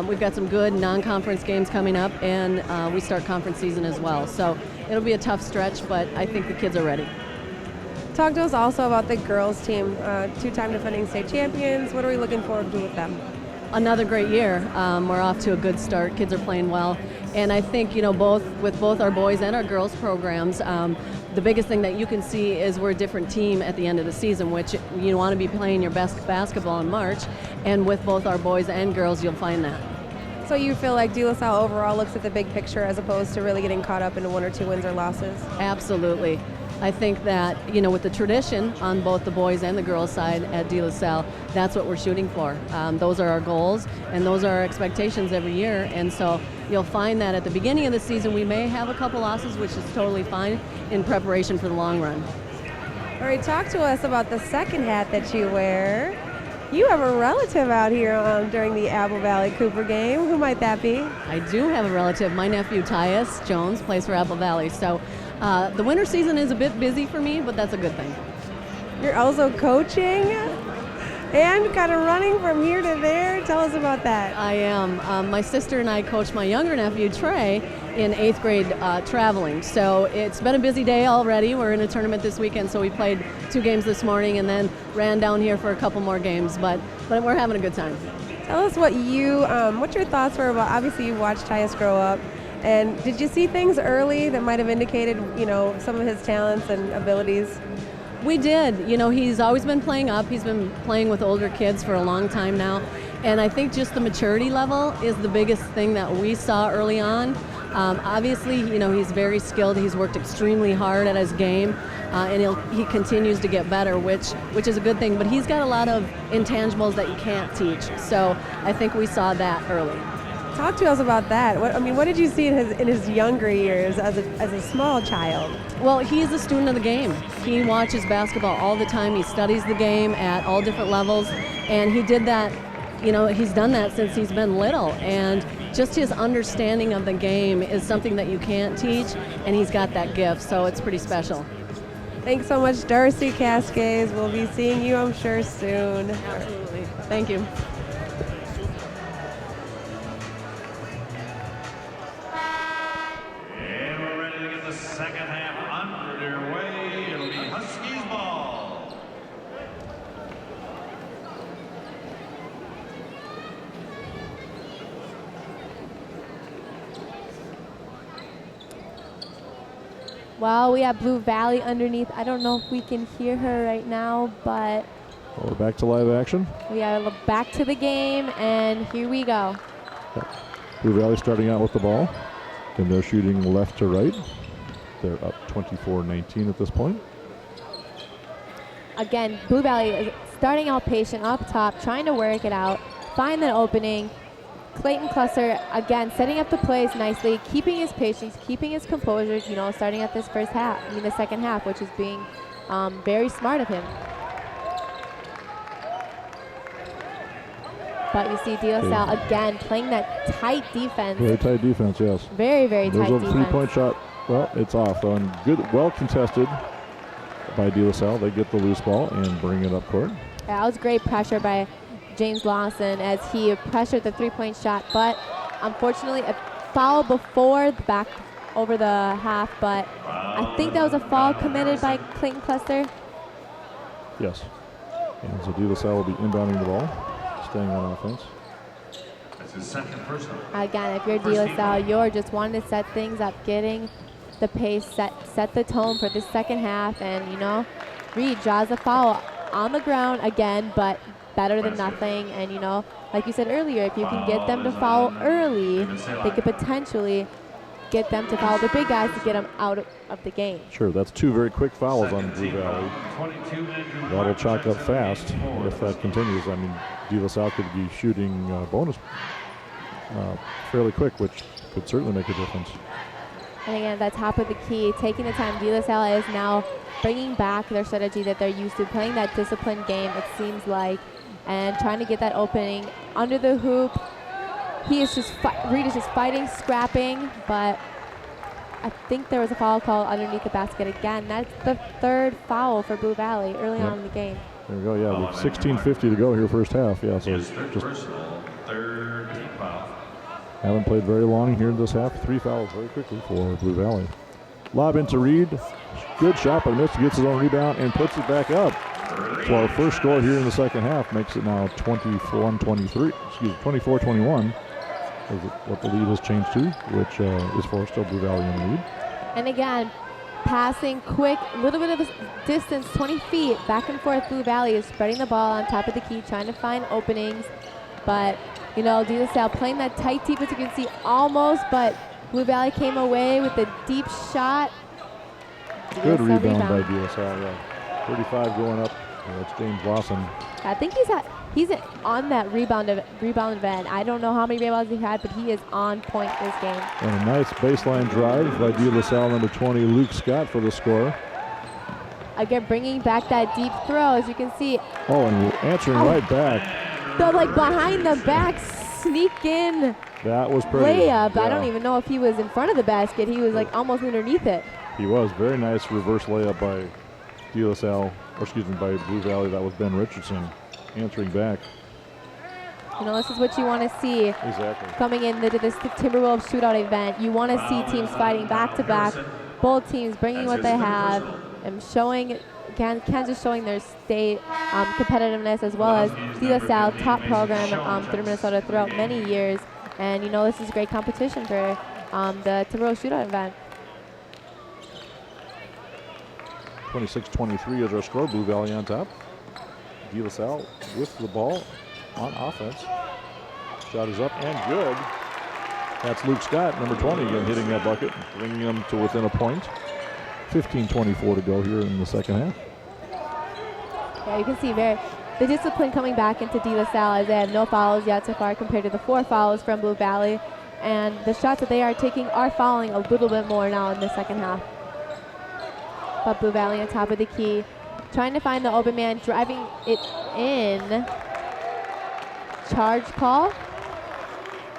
[SPEAKER 5] we've got some good non-conference games coming up, and we start conference season as well. So it'll be a tough stretch, but I think the kids are ready.
[SPEAKER 3] Talk to us also about the girls team, two-time defending state champions. What are we looking forward to with them?
[SPEAKER 5] Another great year. We're off to a good start. Kids are playing well. And I think, with both our boys and our girls programs, the biggest thing that you can see is we're a different team at the end of the season, which you want to be playing your best basketball in March. And with both our boys and girls, you'll find that.
[SPEAKER 3] So you feel like DeLaSalle overall looks at the big picture as opposed to really getting caught up into one or two wins or losses?
[SPEAKER 5] Absolutely. I think that, with the tradition on both the boys and the girls side at DeLaSalle, that's what we're shooting for. Those are our goals, and those are our expectations every year. And so you'll find that at the beginning of the season, we may have a couple losses, which is totally fine in preparation for the long run.
[SPEAKER 3] All right, talk to us about the second hat that you wear. You have a relative out here during the Apple Valley Cooper game. Who might that be?
[SPEAKER 5] I do have a relative. My nephew, Tyus Jones, plays for Apple Valley. So the winter season is a bit busy for me, but that's a good thing.
[SPEAKER 3] You're also coaching and kind of running from here to there. Tell us about that.
[SPEAKER 5] I am. My sister and I coach my younger nephew, Trey, in 8th grade traveling. So it's been a busy day already. We're in a tournament this weekend, so we played 2 games this morning and then ran down here for a couple more games. But we're having a good time.
[SPEAKER 3] Tell us what your thoughts were about, obviously you watched Tyus grow up. And did you see things early that might have indicated, some of his talents and abilities?
[SPEAKER 5] We did. He's always been playing up. He's been playing with older kids for a long time now. And I think just the maturity level is the biggest thing that we saw early on. Obviously, he's very skilled. He's worked extremely hard at his game, and he continues to get better, which is a good thing. But he's got a lot of intangibles that you can't teach. So I think we saw that early.
[SPEAKER 3] Talk to us about that. What did you see in his younger years as a small child?
[SPEAKER 5] Well, he's a student of the game. He watches basketball all the time. He studies the game at all different levels, and he did that. He's done that since he's been little, and just his understanding of the game is something that you can't teach, and he's got that gift, so it's pretty special.
[SPEAKER 3] Thanks so much, Darcy Cascades. We'll be seeing you, I'm sure, soon.
[SPEAKER 5] Absolutely. Thank you.
[SPEAKER 6] Second half underway. It'll be Huskies ball.
[SPEAKER 2] Well, we have Blue Valley underneath. I don't know if we can hear her right now, but
[SPEAKER 1] We're back to live action.
[SPEAKER 2] we are back to the game, and here we go.
[SPEAKER 1] Blue Valley starting out with the ball, and they're shooting left to right. They're up 24-19 at this point.
[SPEAKER 2] Again, Blue Valley is starting out patient up top, trying to work it out, find an opening. Clayton Cluster, again, setting up the plays nicely, keeping his patience, keeping his composure, starting at this the second half, which is being very smart of him. But you see DeLaSalle again playing that tight defense.
[SPEAKER 1] Very tight defense, yes.
[SPEAKER 2] Very, very tight
[SPEAKER 1] There's
[SPEAKER 2] defense.
[SPEAKER 1] a 3-point shot. Well, it's off, though, and good, well contested by DeLaSalle. They get the loose ball and bring it up court.
[SPEAKER 2] Yeah, that was great pressure by James Lawson as he pressured the 3-point shot, but unfortunately a foul before the back over the half, but I think that was a foul committed by Clayton Cluster.
[SPEAKER 1] Yes. And so DeLaSalle will be inbounding the ball, staying on offense.
[SPEAKER 6] That's his second personal.
[SPEAKER 2] Again, if you're DeLaSalle, you're just wanting to set things up, getting the pace, set the tone for the second half, and Reid draws the foul on the ground again, but better than nothing. And like you said earlier, if you can get them to foul early, they could potentially get them to foul the big guys to get them out of the game.
[SPEAKER 1] Sure, that's 2 very quick fouls on Blue Valley. That'll chalk up fast if that continues. I mean, DeLaSalle could be shooting bonus fairly quick, which could certainly make a difference.
[SPEAKER 2] And again, at the top of the key, taking the time. DeLaSalle is now bringing back their strategy that they're used to, playing that disciplined game, it seems like, and trying to get that opening under the hoop. He is just, Reid is just fighting, scrapping, but I think there was a foul call underneath the basket again. That's the third foul for Blue Valley early on in the game.
[SPEAKER 1] There we go, yeah, with 16:50 to go here first half. Yeah, so just
[SPEAKER 6] third team foul.
[SPEAKER 1] haven't played very long here in this half. 3 fouls very quickly for Blue Valley. Lob into Reid. Good shot by Mitch. Gets his own rebound and puts it back up. So our first score here in the second half makes it now 24-21. What the lead has changed to, which is for still Blue Valley in the lead.
[SPEAKER 2] And again, passing quick, a little bit of a distance, 20 feet, back and forth. Blue Valley is spreading the ball on top of the key, trying to find openings. But, you know, DeLaSalle playing that tight defense, you can see almost, but Blue Valley came away with a deep shot.
[SPEAKER 1] Good rebound by DeLaSalle, yeah. 35 going up. That's James Lawson.
[SPEAKER 2] I think he's on that rebound event. I don't know how many rebounds he had, but he is on point this game.
[SPEAKER 1] And a nice baseline drive by DeLaSalle, number 20, Luke Scott, for the score.
[SPEAKER 2] Again, bringing back that deep throw, as you can see.
[SPEAKER 1] Oh, and answering right back.
[SPEAKER 2] The behind the back sneak in
[SPEAKER 1] That was pretty.
[SPEAKER 2] layup.
[SPEAKER 1] Yeah.
[SPEAKER 2] I don't even know if he was in front of the basket. He was almost underneath it.
[SPEAKER 1] He was. Very nice reverse layup by DeLaSalle, by Blue Valley. That was Ben Richardson answering back.
[SPEAKER 2] You know, this is what you want to see.
[SPEAKER 1] Exactly.
[SPEAKER 2] Coming into this Timberwolves shootout event. You want to see teams fighting back to back. Both teams bringing what they have and showing, Kansas showing their state competitiveness, as well as DeLaSalle, top program through Minnesota throughout many years. And, you know, this is great competition for the Timberwolves shootout event.
[SPEAKER 1] 26-23 is our score. Blue Valley on top. DeLaSalle with the ball on offense. Shot is up and good. That's Luke Scott, number 20, again hitting that bucket, bringing them to within a point. 15-24 to go here in the second half.
[SPEAKER 2] Yeah, you can see the discipline coming back into DeLaSalle, as they have no fouls yet so far compared to the 4 fouls from Blue Valley. And the shots that they are taking are fouling a little bit more now in the second half. But Blue Valley on top of the key, trying to find the open man, driving it in. Charge call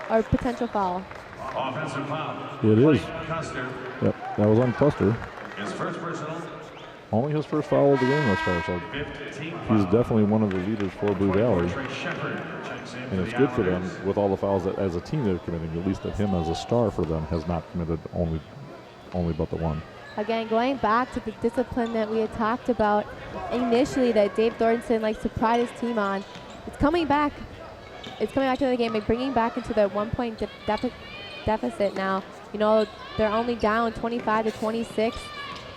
[SPEAKER 2] or potential foul?
[SPEAKER 6] Offensive foul.
[SPEAKER 1] It is.
[SPEAKER 6] Custer.
[SPEAKER 1] Yep, that was on Custer.
[SPEAKER 6] His first personal.
[SPEAKER 1] Only his first foul of the game thus far, so he's definitely one of the leaders for Blue Valley. And it's good for them with all the fouls that as a team they're committing, at least that him as a star for them has not committed only but the one.
[SPEAKER 2] Again, going back to the discipline that we had talked about initially that Dave Thornton likes to pride his team on. It's coming back. It's coming back to the game and bringing back into the 1-point deficit now. You know, they're only down 25-26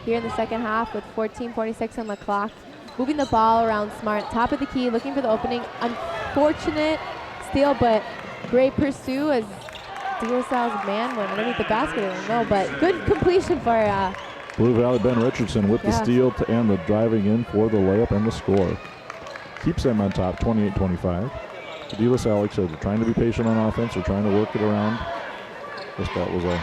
[SPEAKER 2] here in the second half with 14:46 on the clock. Moving the ball around smart. Top of the key, looking for the opening. Unfortunate steal, but great pursue as DeLaSalle's man went underneath the basket. I don't know, but good completion for
[SPEAKER 1] Blue Valley. Ben Richardson with the steal and the driving in for the layup and the score. Keeps them on top, 28-25. DeLaSalle, like I said, they're trying to be patient on offense. They're trying to work it around. Guess that was a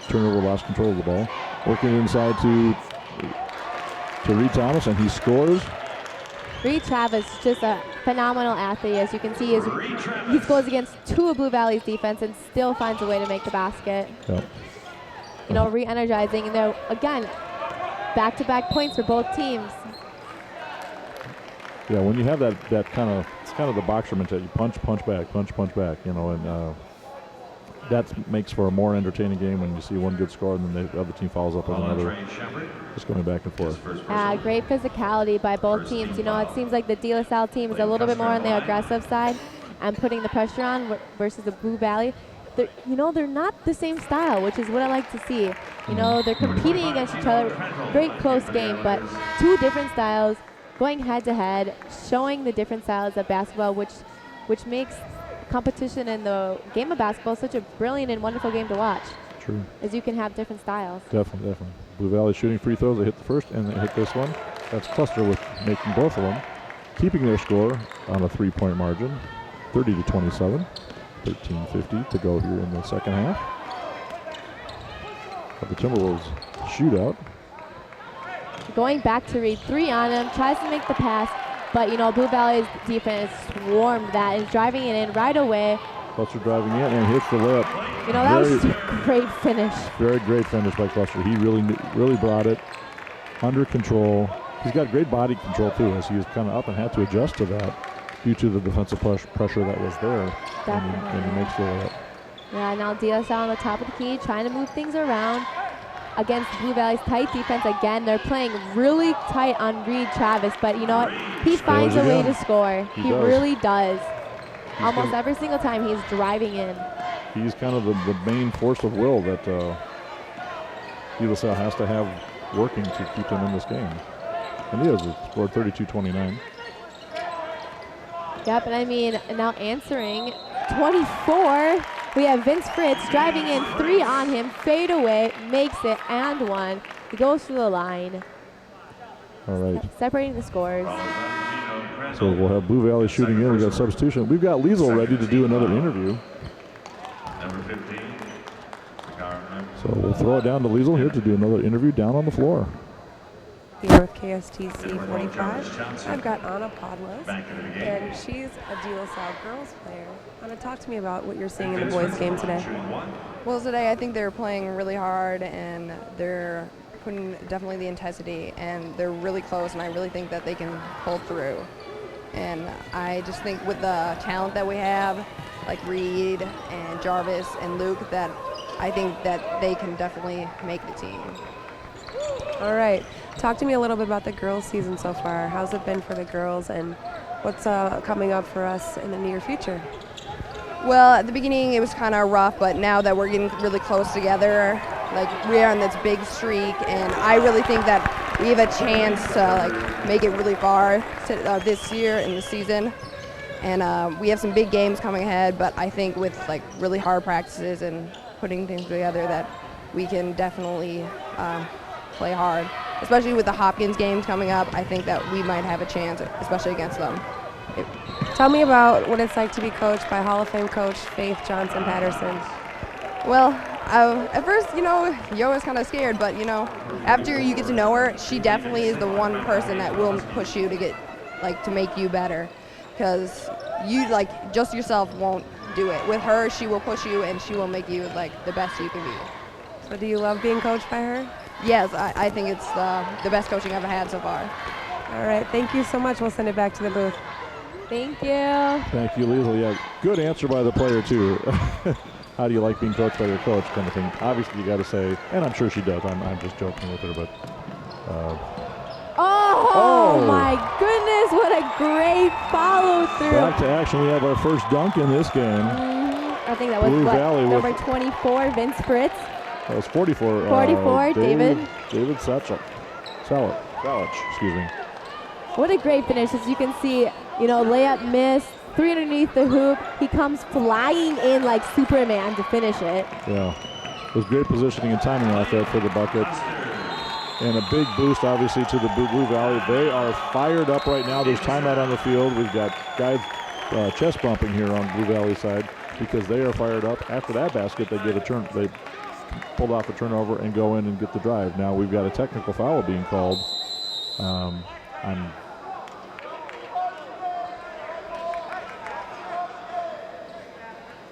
[SPEAKER 1] turnover, lost control of the ball. Working inside to Reid Thomas, and he scores.
[SPEAKER 2] Reid Travis, just a phenomenal athlete. As you can see, he goes against 2 of Blue Valley's defense and still finds a way to make the basket.
[SPEAKER 1] Yep.
[SPEAKER 2] You know, re-energizing. And they're, again, back-to-back points for both teams.
[SPEAKER 1] Yeah, when you have that kind of, it's kind of the boxer mentality. Punch back, you know, and that makes for a more entertaining game when you see one good score and then the other team follows up with another. Just going back and forth.
[SPEAKER 2] Great physicality by both teams. You know, it seems like the DeLaSalle team is a little bit more on the aggressive side and putting the pressure on versus the Blue Valley. They're not the same style, which is what I like to see. You know, they're competing against each other. Great close game, but 2 different styles going head to head, showing the different styles of basketball, which makes competition in the game of basketball such a brilliant and wonderful game to watch.
[SPEAKER 1] True.
[SPEAKER 2] As you can have different styles.
[SPEAKER 1] Definitely. Blue Valley shooting free throws. They hit the first and they hit this one. That's Cluster with making both of them, keeping their score on a 3-point margin, 30-27. 13:50 to go here in the second half. of the Timberwolves shootout.
[SPEAKER 2] Going back to Reid, 3 on him, tries to make the pass, but Blue Valley's defense swarmed that and driving it in right away.
[SPEAKER 1] Cluster driving in and hits the layup.
[SPEAKER 2] That was a great finish.
[SPEAKER 1] Very great finish by Cluster. He really brought it under control. He's got great body control too, as he was kind of up and had to adjust to that due to the defensive pressure that was there. And he makes the layup.
[SPEAKER 2] Yeah, now DeLaSalle on the top of the key, trying to move things around against Blue Valley's tight defense. Again, they're playing really tight on Reid Travis, but you know what? He finds a way to score. He really does. Almost every single time he's driving in.
[SPEAKER 1] He's kind of the main force of will that DeLaSalle has to have working to keep him in this game. And he has scored 32-29.
[SPEAKER 2] Yep, and now answering 24. We have Vince Fritz driving in, 3 on him, fade away, makes it, and 1. He goes to the line.
[SPEAKER 1] All right.
[SPEAKER 2] Separating the scores.
[SPEAKER 1] So we'll have Blue Valley shooting in. We've got substitution. We've got Liesel ready to do another interview.
[SPEAKER 6] Number 15.
[SPEAKER 1] So we'll throw it down to Liesel here to do another interview down on the floor.
[SPEAKER 3] Here with KSTC 45, I've got Anna Podwas, and she's a DeLaSalle girls player. Anna, talk to me about what you're seeing in the boys' game today.
[SPEAKER 7] Well, today I think they're playing really hard, and they're putting definitely the intensity, and they're really close, and I really think that they can pull through. And I just think with the talent that we have, like Reid and Jarvis and Luke, that I think that they can definitely make the team.
[SPEAKER 3] All right. Talk to me a little bit about the girls' season so far. How's it been for the girls, and what's coming up for us in the near future?
[SPEAKER 7] Well, at the beginning it was kind of rough, but now that we're getting really close together, like we're on this big streak, and I really think that we have a chance to make it really far this year in the season. And we have some big games coming ahead, but I think with really hard practices and putting things together that we can definitely play hard. Especially with the Hopkins games coming up, I think that we might have a chance, especially against them.
[SPEAKER 3] Tell me about what it's like to be coached by Hall of Fame coach Faith Johnson-Patterson.
[SPEAKER 7] Well, at first, you're always kind of scared, but, after you get to know her, she definitely is the one person that will push you to get, to make you better. Because you, just yourself won't do it. With her, she will push you, and she will make you, the best you can be.
[SPEAKER 3] So do you love being coached by her?
[SPEAKER 7] Yes, I think it's the best coaching I've had so far.
[SPEAKER 3] All right, thank you so much. We'll send it back to the booth.
[SPEAKER 2] Thank you.
[SPEAKER 1] Thank you, Liesel. Yeah, good answer by the player, too. How do you like being coached by your coach kind of thing? Obviously, you got to say, and I'm sure she does. I'm just joking with her, but...
[SPEAKER 2] Oh, my goodness, what a great follow-through.
[SPEAKER 1] Back to action. We have our first dunk in this game.
[SPEAKER 2] I think that was
[SPEAKER 1] Blue Valley
[SPEAKER 2] number 24, Vince Fritz.
[SPEAKER 1] That was 44.
[SPEAKER 2] 44, David
[SPEAKER 1] Salich, excuse me.
[SPEAKER 2] What a great finish. As you can see, layup miss, 3 underneath the hoop. He comes flying in like Superman to finish it.
[SPEAKER 1] Yeah. It was great positioning and timing out there for the bucket. And a big boost, obviously, to the Blue Valley. They are fired up right now. There's timeout on the field. We've got guys chest bumping here on Blue Valley side because they are fired up. After that basket, they get a turn. They pulled off a turnover and go in and get the drive. Now we've got a technical foul being called.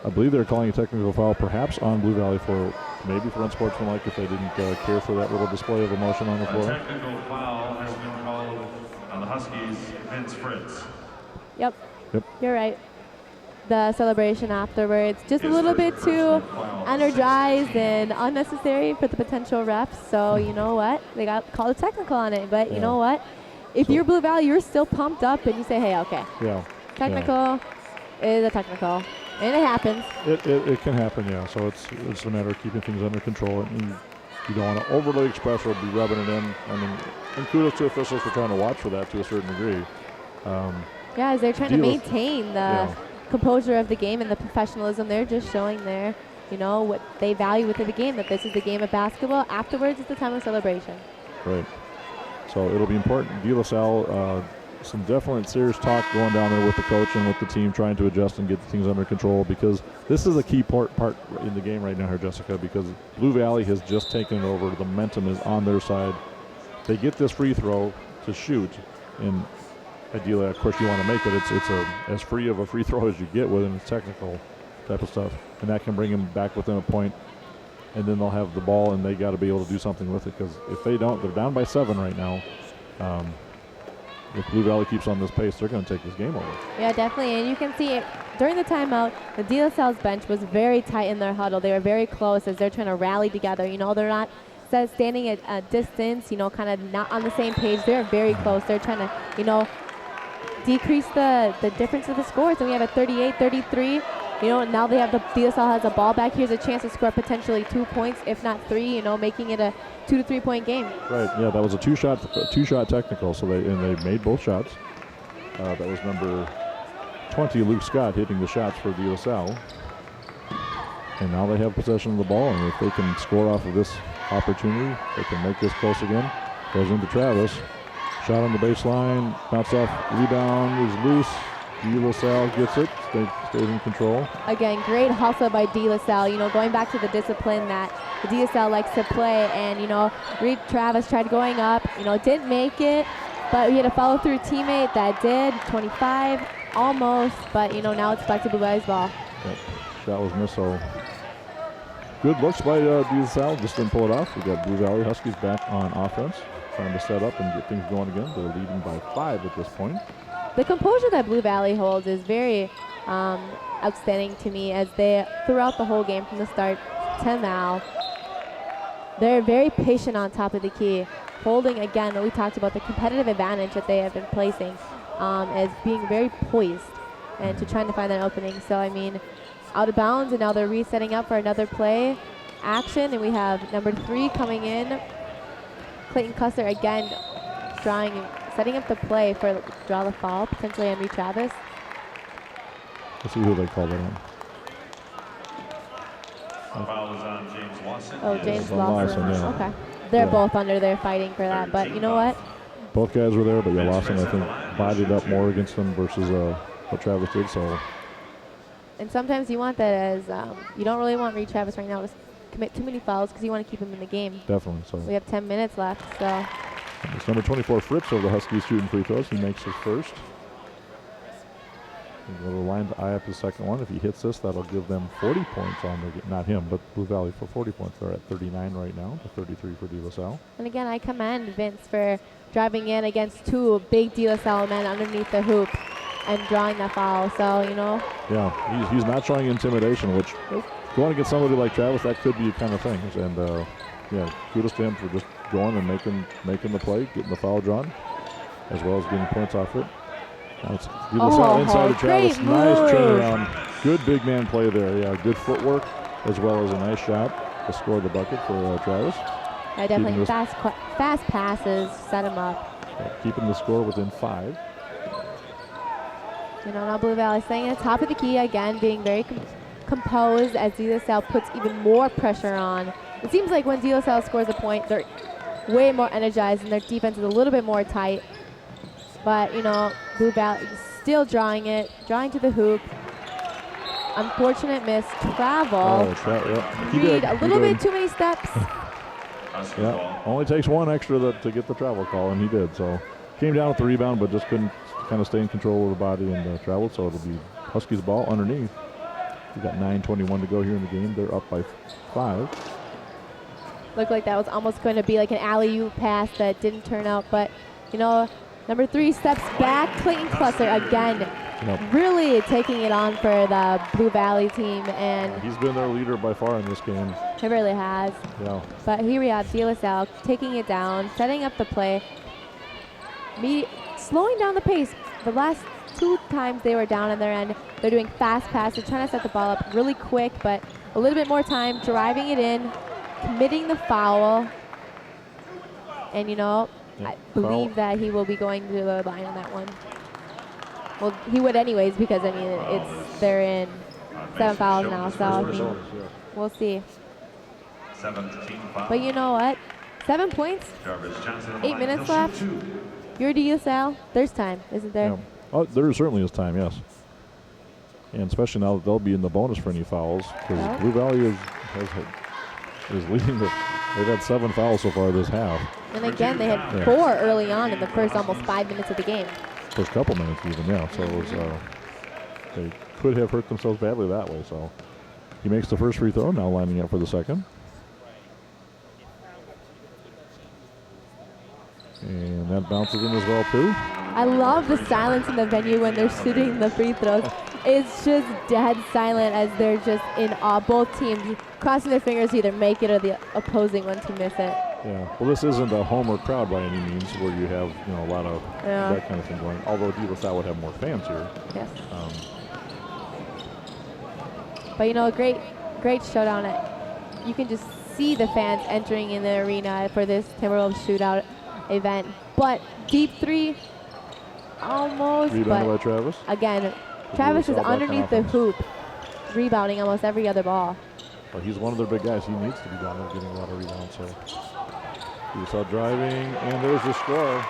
[SPEAKER 1] I believe they're calling a technical foul perhaps on Blue Valley for unsportsmanlike if they didn't care for that little display of emotion on the floor.
[SPEAKER 6] A technical foul has been called on the Huskies, Vince Fritz.
[SPEAKER 2] Yep. You're right. The celebration afterwards, just a little bit too energized and unnecessary for the potential refs. So you know what? They got called a technical on it. But you know what? If you're Blue Valley, you're still pumped up and you say, hey, okay.
[SPEAKER 1] Yeah.
[SPEAKER 2] Technical is a technical. And it happens.
[SPEAKER 1] It can happen, yeah. So it's a matter of keeping things under control. And you don't want to overly express or be rubbing it in. And kudos to officials for trying to watch for that to a certain degree.
[SPEAKER 2] As they're trying to maintain the composure of the game and the professionalism. They're just showing their, what they value within the game, that this is the game of basketball. Afterwards, it's the time of celebration.
[SPEAKER 1] Right. So it'll be important. DeLaSalle some definite serious talk going down there with the coach and with the team, trying to adjust and get things under control, because this is a key part in the game right now here, Jessica, because Blue Valley has just taken it over. The momentum is on their side. They get this free throw to shoot, and ideally, of course, you want to make it. It's as free of a free throw as you get within the technical type of stuff, and that can bring them back within a point, and then they'll have the ball, and they got to be able to do something with it, because if they don't, they're down by 7 right now. If Blue Valley keeps on this pace, they're going to take this game over.
[SPEAKER 2] Yeah, definitely. And you can see it during the timeout, the DeLaSalle's bench was very tight in their huddle. They were very close as they're trying to rally together. You know, they're not standing at a distance, you know, kind of not on the same page. They're very close. They're trying to, you know, decrease the difference of the scores. And we have a 38-33. You know, now they have DeLaSalle has a ball back. Here's a chance to score potentially 2 points, if not 3, you know, making it a 2 to 3 point game.
[SPEAKER 1] Right, yeah, that was a two-shot technical, so they made both shots. That was number 20, Luke Scott, hitting the shots for DeLaSalle. And now they have possession of the ball, and if they can score off of this opportunity, they can make this close again. Goes into Travis. Shot on the baseline, bounce off, rebound is loose. DeLaSalle gets it, stays in control.
[SPEAKER 2] Again, great hustle by DeLaSalle, you know, going back to the discipline that the DeLaSalle likes to play. And, you know, Reid Travis tried going up, you know, didn't make it, but he had a follow-through teammate that did, 25, almost, but, you know, now it's back to Blue Valley's ball.
[SPEAKER 1] Yep. Shot was missed, so good looks by DeLaSalle, just didn't pull it off. We got Blue Valley Huskies back on offense, trying to set up and get things going again. They're leading by 5 at this point.
[SPEAKER 2] The composure that Blue Valley holds is very outstanding to me, as they, throughout the whole game from the start to now, they're very patient on top of the key, holding, again, we talked about the competitive advantage that they have been placing as being very poised and to trying to find that opening. So, I mean, out of bounds, and now they're resetting up for another play action, and we have number 3 coming in, Clayton Custer, again, setting up the play for draw the foul, potentially on Reid Travis.
[SPEAKER 1] Let's see who they call that on.
[SPEAKER 6] The foul is on James Lawson.
[SPEAKER 2] Oh, James
[SPEAKER 1] Lawson,
[SPEAKER 2] Lawson.
[SPEAKER 1] yeah.
[SPEAKER 2] Okay. They're both under there fighting for that, but you know what?
[SPEAKER 1] Both guys were there, but yeah, Lawson, I think, bodied up more against them versus what Travis did, so.
[SPEAKER 2] And sometimes you want that as, you don't really want Reid Travis right now to commit too many fouls because you want to keep him in the game.
[SPEAKER 1] Definitely, so.
[SPEAKER 2] We have 10 minutes left, so.
[SPEAKER 1] It's number 24, Fritz, of the Huskies shooting free throws. He makes his first. He'll go to the line to eye up his second one. If he hits this, that'll give them 40 points on the game. Not him, but Blue Valley for 40 points. They're at 39 right now, to 33 for DeLaSalle.
[SPEAKER 2] And again, I commend Vince for driving in against 2 big DeLaSalle men underneath the hoop and drawing that foul. So, you know.
[SPEAKER 1] Yeah, he's not showing intimidation, which going against somebody like Travis, that could be a kind of thing. And yeah, kudos to him for just going and making the play, getting the foul drawn, as well as getting points off it. Now it's DeLaSalle inside of Travis. Nice turnaround. Good big man play there. Yeah, good footwork, as well as a nice shot to score the bucket for Travis.
[SPEAKER 2] Yeah, definitely fast passes, set him up.
[SPEAKER 1] Yeah, keeping the score within 5.
[SPEAKER 2] You know, now Blue Valley staying at the top of the key again, being very composed as DeLaSalle puts even more pressure on. It seems like when DeLaSalle scores a point, they're way more energized and their defense is a little bit more tight. But, you know, Blue Valley still drawing to the hoop. Unfortunate miss. Travel.
[SPEAKER 1] Yeah.
[SPEAKER 2] Reid, a little bit too many steps.
[SPEAKER 1] Yeah, only takes 1 extra to get the travel call, and he did. So came down with the rebound, but just couldn't kind of stay in control of the body and traveled. So it'll be Huskies ball underneath. We got 9:21 to go here in the game. They're up by 5.
[SPEAKER 2] Looked like that was almost going to be like an alley-oop pass that didn't turn out, but, you know, number 3 steps back. Clayton Cluster again, really taking it on for the Blue Valley team, and
[SPEAKER 1] he's been their leader by far in this game.
[SPEAKER 2] He really has.
[SPEAKER 1] Yeah.
[SPEAKER 2] But here we have DeLaSalle taking it down, setting up the play, slowing down the pace. The last 2 times they were down on their end, they're doing fast passes, trying to set the ball up really quick, but a little bit more time, driving it in, committing the foul, and, you know, I believe that he will be going to the line on that one. Well, he would anyways, because, I mean, they're in 7 fouls now, so I mean, we'll see.
[SPEAKER 6] 7 team foul.
[SPEAKER 2] But you know what? 7 points,
[SPEAKER 6] Jarvis Johnson,
[SPEAKER 2] 8 minutes left. You're DeLaSalle. There's time, isn't there?
[SPEAKER 1] Yeah. Oh, there certainly is time, yes. And especially now that they'll be in the bonus for any fouls, because Blue Valley is leading. They've had 7 fouls so far this half.
[SPEAKER 2] And again, they had 4 early on in the first almost 5 minutes of the game.
[SPEAKER 1] First couple minutes even, yeah. So it was, they could have hurt themselves badly that way. So he makes the first free throw, now lining up for the second. And that bounces in as well, too.
[SPEAKER 2] I love the silence in the venue when they're shooting the free throws. It's just dead silent as they're just in awe. Both teams crossing their fingers to either make it or the opposing one to miss it.
[SPEAKER 1] Yeah, well, this isn't a homer crowd by any means where you have, a lot of that kind of thing going. Although DeLaSalle would have more fans here.
[SPEAKER 2] Yes. But, a great showdown. You can just see the fans entering in the arena for this Timberwolves shootout event. But deep three, almost.
[SPEAKER 1] Rebounded by Travis.
[SPEAKER 2] Again, Travis is underneath the hoop, rebounding almost every other ball.
[SPEAKER 1] Well, he's one of their big guys. He needs to be down there getting a lot of rebounds. So DeLaSalle driving, and there's the score.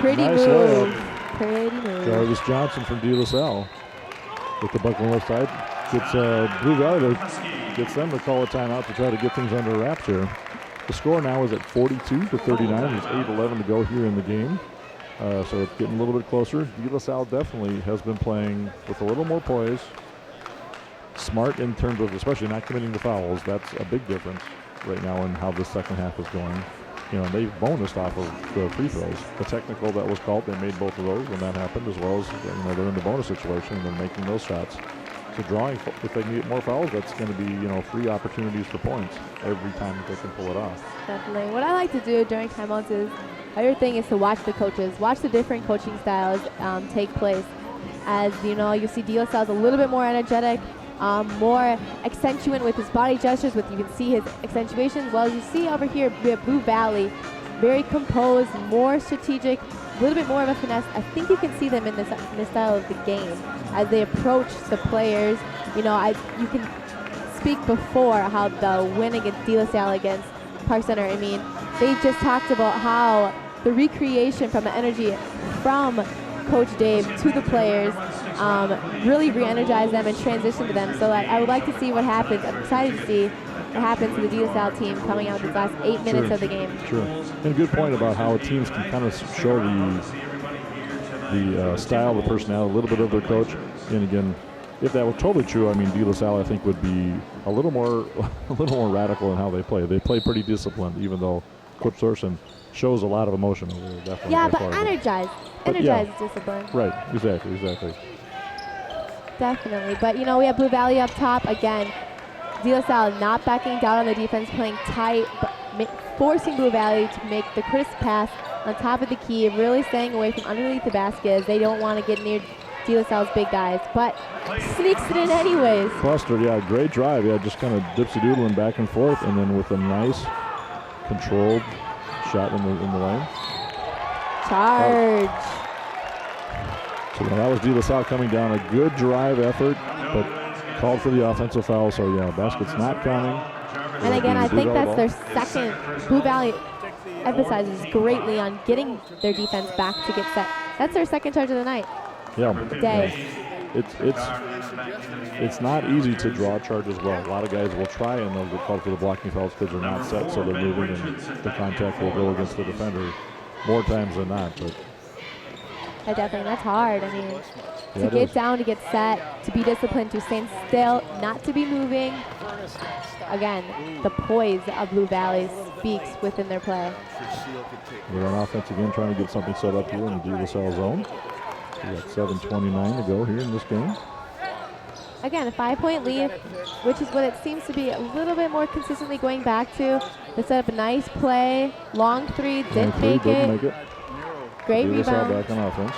[SPEAKER 2] Pretty
[SPEAKER 1] nice
[SPEAKER 2] move.
[SPEAKER 1] layup.
[SPEAKER 2] Pretty move.
[SPEAKER 1] Jarvis Johnson from DeLaSalle with the buck on the left side. Gets Blue Valley gets them to call a timeout to try to get things under wraps here. The score now is at 42-39. There's 8:11 to go here in the game. So it's getting a little bit closer. DeLaSalle definitely has been playing with a little more poise. Smart in terms of especially not committing the fouls. That's a big difference right now in how the second half is going. They've bonused off of the free throws. The technical that was called, they made both of those when that happened, as well as they're in the bonus situation and they're making those shots. So drawing, if they can get more fouls, that's going to be free opportunities for points every time that they can pull it off.
[SPEAKER 2] Definitely. What I like to do during timeouts is, my thing is to watch the coaches, watch the different coaching styles take place. As you see DeLaSalle is a little bit more energetic, more accentuant with his body gestures, you can see his accentuations. Well, you see over here, we have Blue Valley, very composed, more strategic, a little bit more of a finesse. I think you can see them in this style of the game as they approach the players. You can speak before how the win against DeLaSalle against Park Center, they just talked about how the recreation from the energy from Coach Dave to the players really re-energize them and transition to them. So I would like to see what happens. I'm excited to see what happens to the DeLaSalle team coming out these last 8 minutes of the game.
[SPEAKER 1] Sure. And a good point about how teams can kind of show the style, the personality, a little bit of their coach. And again, if that was totally true, DeLaSalle I think would be a little more radical in how they play. They play pretty disciplined, even though Coach Thorson shows a lot of emotion over there. Definitely.
[SPEAKER 2] Yeah, but energized discipline.
[SPEAKER 1] Right. Exactly.
[SPEAKER 2] Definitely. But we have Blue Valley up top again. DeLaSalle not backing down on the defense, playing tight, but forcing Blue Valley to make the crisp pass on top of the key, really staying away from underneath the basket as they don't want to get near DeLaSalle's big guys, but sneaks it in anyways.
[SPEAKER 1] Clustered, great drive. Just kind of dipsy-doodling back and forth, and then with a nice controlled shot in the lane.
[SPEAKER 2] Charge.
[SPEAKER 1] So that was DeLaSalle coming down. A good drive effort, but called for the offensive foul. So basket's not coming.
[SPEAKER 2] And again, I think that's their second. Blue Valley emphasizes greatly on getting their defense back to get set. That's their second charge of the night. Day.
[SPEAKER 1] It's not easy to draw a charge as well. A lot of guys will try and they'll get called for the blocking fouls because they're not set, so they're moving and the contact will go against the defender more times than not. But
[SPEAKER 2] that's hard. To get down, to get set, to be disciplined, to stand still, not to be moving. Again, the poise of Blue Valley speaks within their play.
[SPEAKER 1] They're on offense again, trying to get something set up here in the DeLaSalle zone. We got 7:29 to go here in this game.
[SPEAKER 2] Again, a 5-point lead, which is what it seems to be a little bit more consistently going back to. They set up a nice play, long three, didn't make it. Great rebound.
[SPEAKER 1] Back on offense.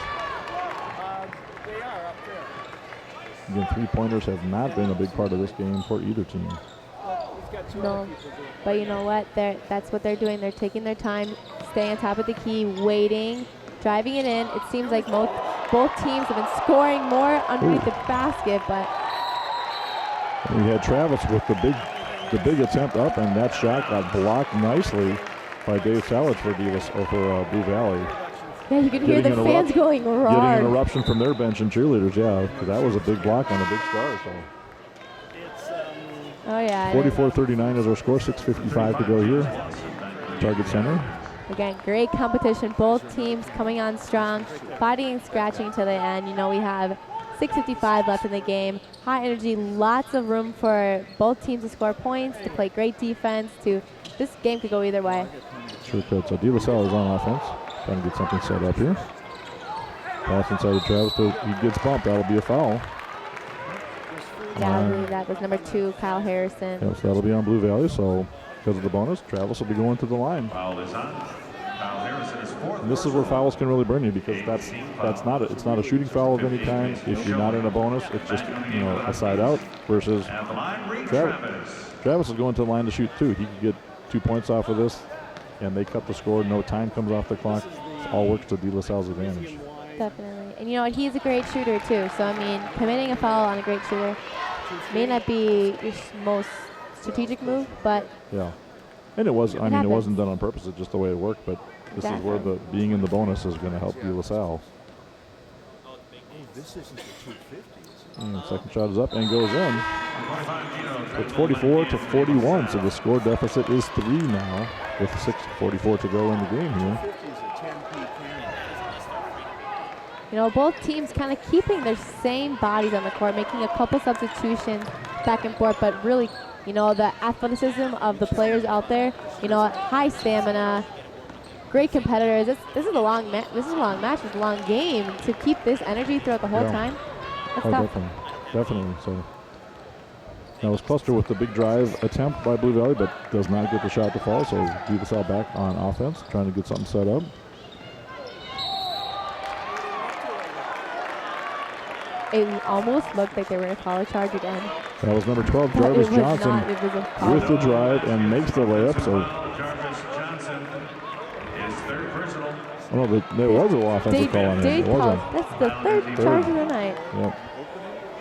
[SPEAKER 1] Again, three-pointers have not been a big part of this game for either team.
[SPEAKER 2] No, but you know what? That's what they're doing. They're taking their time, staying on top of the key, waiting, driving it in. It seems like both teams have been scoring more underneath the basket, but
[SPEAKER 1] we had Travis with the big attempt up, and that shot got blocked nicely by Dave Salich for Blue Valley.
[SPEAKER 2] Yeah, you can hear the
[SPEAKER 1] Getting
[SPEAKER 2] fans going
[SPEAKER 1] Getting an
[SPEAKER 2] roar.
[SPEAKER 1] eruption from their bench and cheerleaders, yeah, 'cause that was a big block on a big star. So
[SPEAKER 2] Oh, yeah.
[SPEAKER 1] 44-39 is our score, 6:55 to go here. Target center.
[SPEAKER 2] Again, great competition. Both teams coming on strong, fighting and scratching to the end. You know, we have 6:55 left in the game. High energy, lots of room for both teams to score points, to play great defense. This game could go either way.
[SPEAKER 1] Sure could. So DeLaSalle is on offense, trying to get something set up here. Pass inside to Travis, so he gets bumped. That'll be a foul.
[SPEAKER 2] Yeah, I believe that was number 2, Kyle Harrison.
[SPEAKER 1] Yes, that'll be on Blue Valley. So because of the bonus, Travis will be going to the line.
[SPEAKER 6] Foul is on. Kyle Harrison is fourth.
[SPEAKER 1] And this is where fouls can really burn you, because it's not a shooting foul of any kind. If you're not in a bonus, it's just a side out. Versus
[SPEAKER 6] At the line, Reid
[SPEAKER 1] Travis. Travis is going to the line to shoot too. He could get 2 points off of this, and they cut the score. No time comes off the clock. It all works to DeLaSalle's advantage.
[SPEAKER 2] Definitely. And you know what? He's a great shooter too. So I mean, committing a foul on a great shooter may not be your most strategic move, but
[SPEAKER 1] Yeah, and it was. I mean, it
[SPEAKER 2] happens.
[SPEAKER 1] wasn't done on purpose. It's just the way it worked. But this is where the being in the bonus is going to help DeLaSalle. And second shot is up and goes in. It's 44-41, so the score deficit is 3 now, with 6:44 to go in the game here.
[SPEAKER 2] you know, both teams kind of keeping their same bodies on the court, making a couple substitutions back and forth, but really, you know, the athleticism of the players out there, you know, high stamina, great competitors. This is a long match. This is a long match. It's a long game. To keep this energy throughout the whole time, that's tough.
[SPEAKER 1] Definitely. So that was Cluster with the big drive attempt by Blue Valley, but does not get the shot to fall. So DeLaSalle back on offense, trying to get something set up.
[SPEAKER 2] It almost looked like they were going to call a charge again.
[SPEAKER 1] That was number 12,
[SPEAKER 2] But
[SPEAKER 1] Jarvis
[SPEAKER 2] it was
[SPEAKER 1] Johnson,
[SPEAKER 2] not. It was a foul.
[SPEAKER 1] with the drive and makes the layup. So
[SPEAKER 6] Jarvis Johnson is third personal.
[SPEAKER 1] oh, there was an offensive call on him. It wasn't.
[SPEAKER 2] That's the third charge of the night.
[SPEAKER 1] Yep.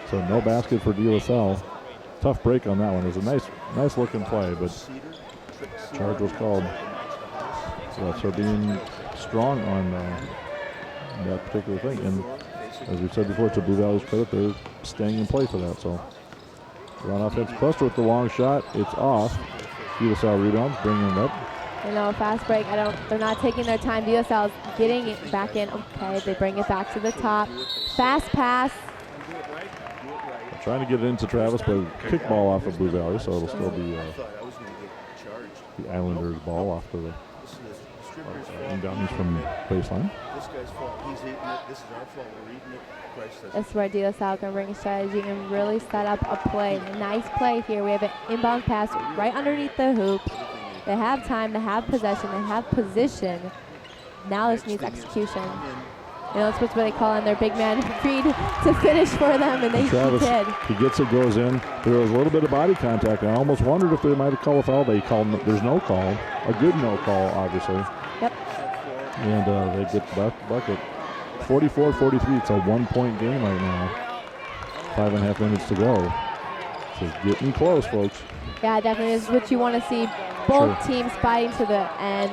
[SPEAKER 1] So no basket for DeLaSalle. Tough break on that one. It was a nice looking play, but charge was called. So being strong on that particular thing. And as we said before, to Blue Valley's credit, they're staying in play for that. So we're on offense. Cluster with the long shot. It's off. DeLaSalle rebounds, bringing it up.
[SPEAKER 2] You know, fast break. They're not taking their time. DeLaSalle's getting it back in. Okay, they bring it back to the top. Fast pass.
[SPEAKER 1] Trying to get it into Travis, but kickball off of Blue Valley, so it'll still be the Islanders' ball off to the inbound from baseline.
[SPEAKER 2] That's where DeLaSalle can bring a strategy and really set up a play. Nice play here. We have an inbound pass right underneath the hoop. They have time, they have possession, they have position. Now this needs execution. You know, that's what they call on their big man, Reid, to finish for them, and he
[SPEAKER 1] Travis,
[SPEAKER 2] did.
[SPEAKER 1] he gets it, goes in. There was a little bit of body contact. I almost wondered if they might have called a foul. They called. There's no call. A good no call, obviously.
[SPEAKER 2] Yep.
[SPEAKER 1] And they get the bucket. 44-43. It's a 1-point game right now. 5.5 minutes to go. So it's getting close, folks.
[SPEAKER 2] Yeah, definitely. This is what you want to see. Both teams fighting to the end.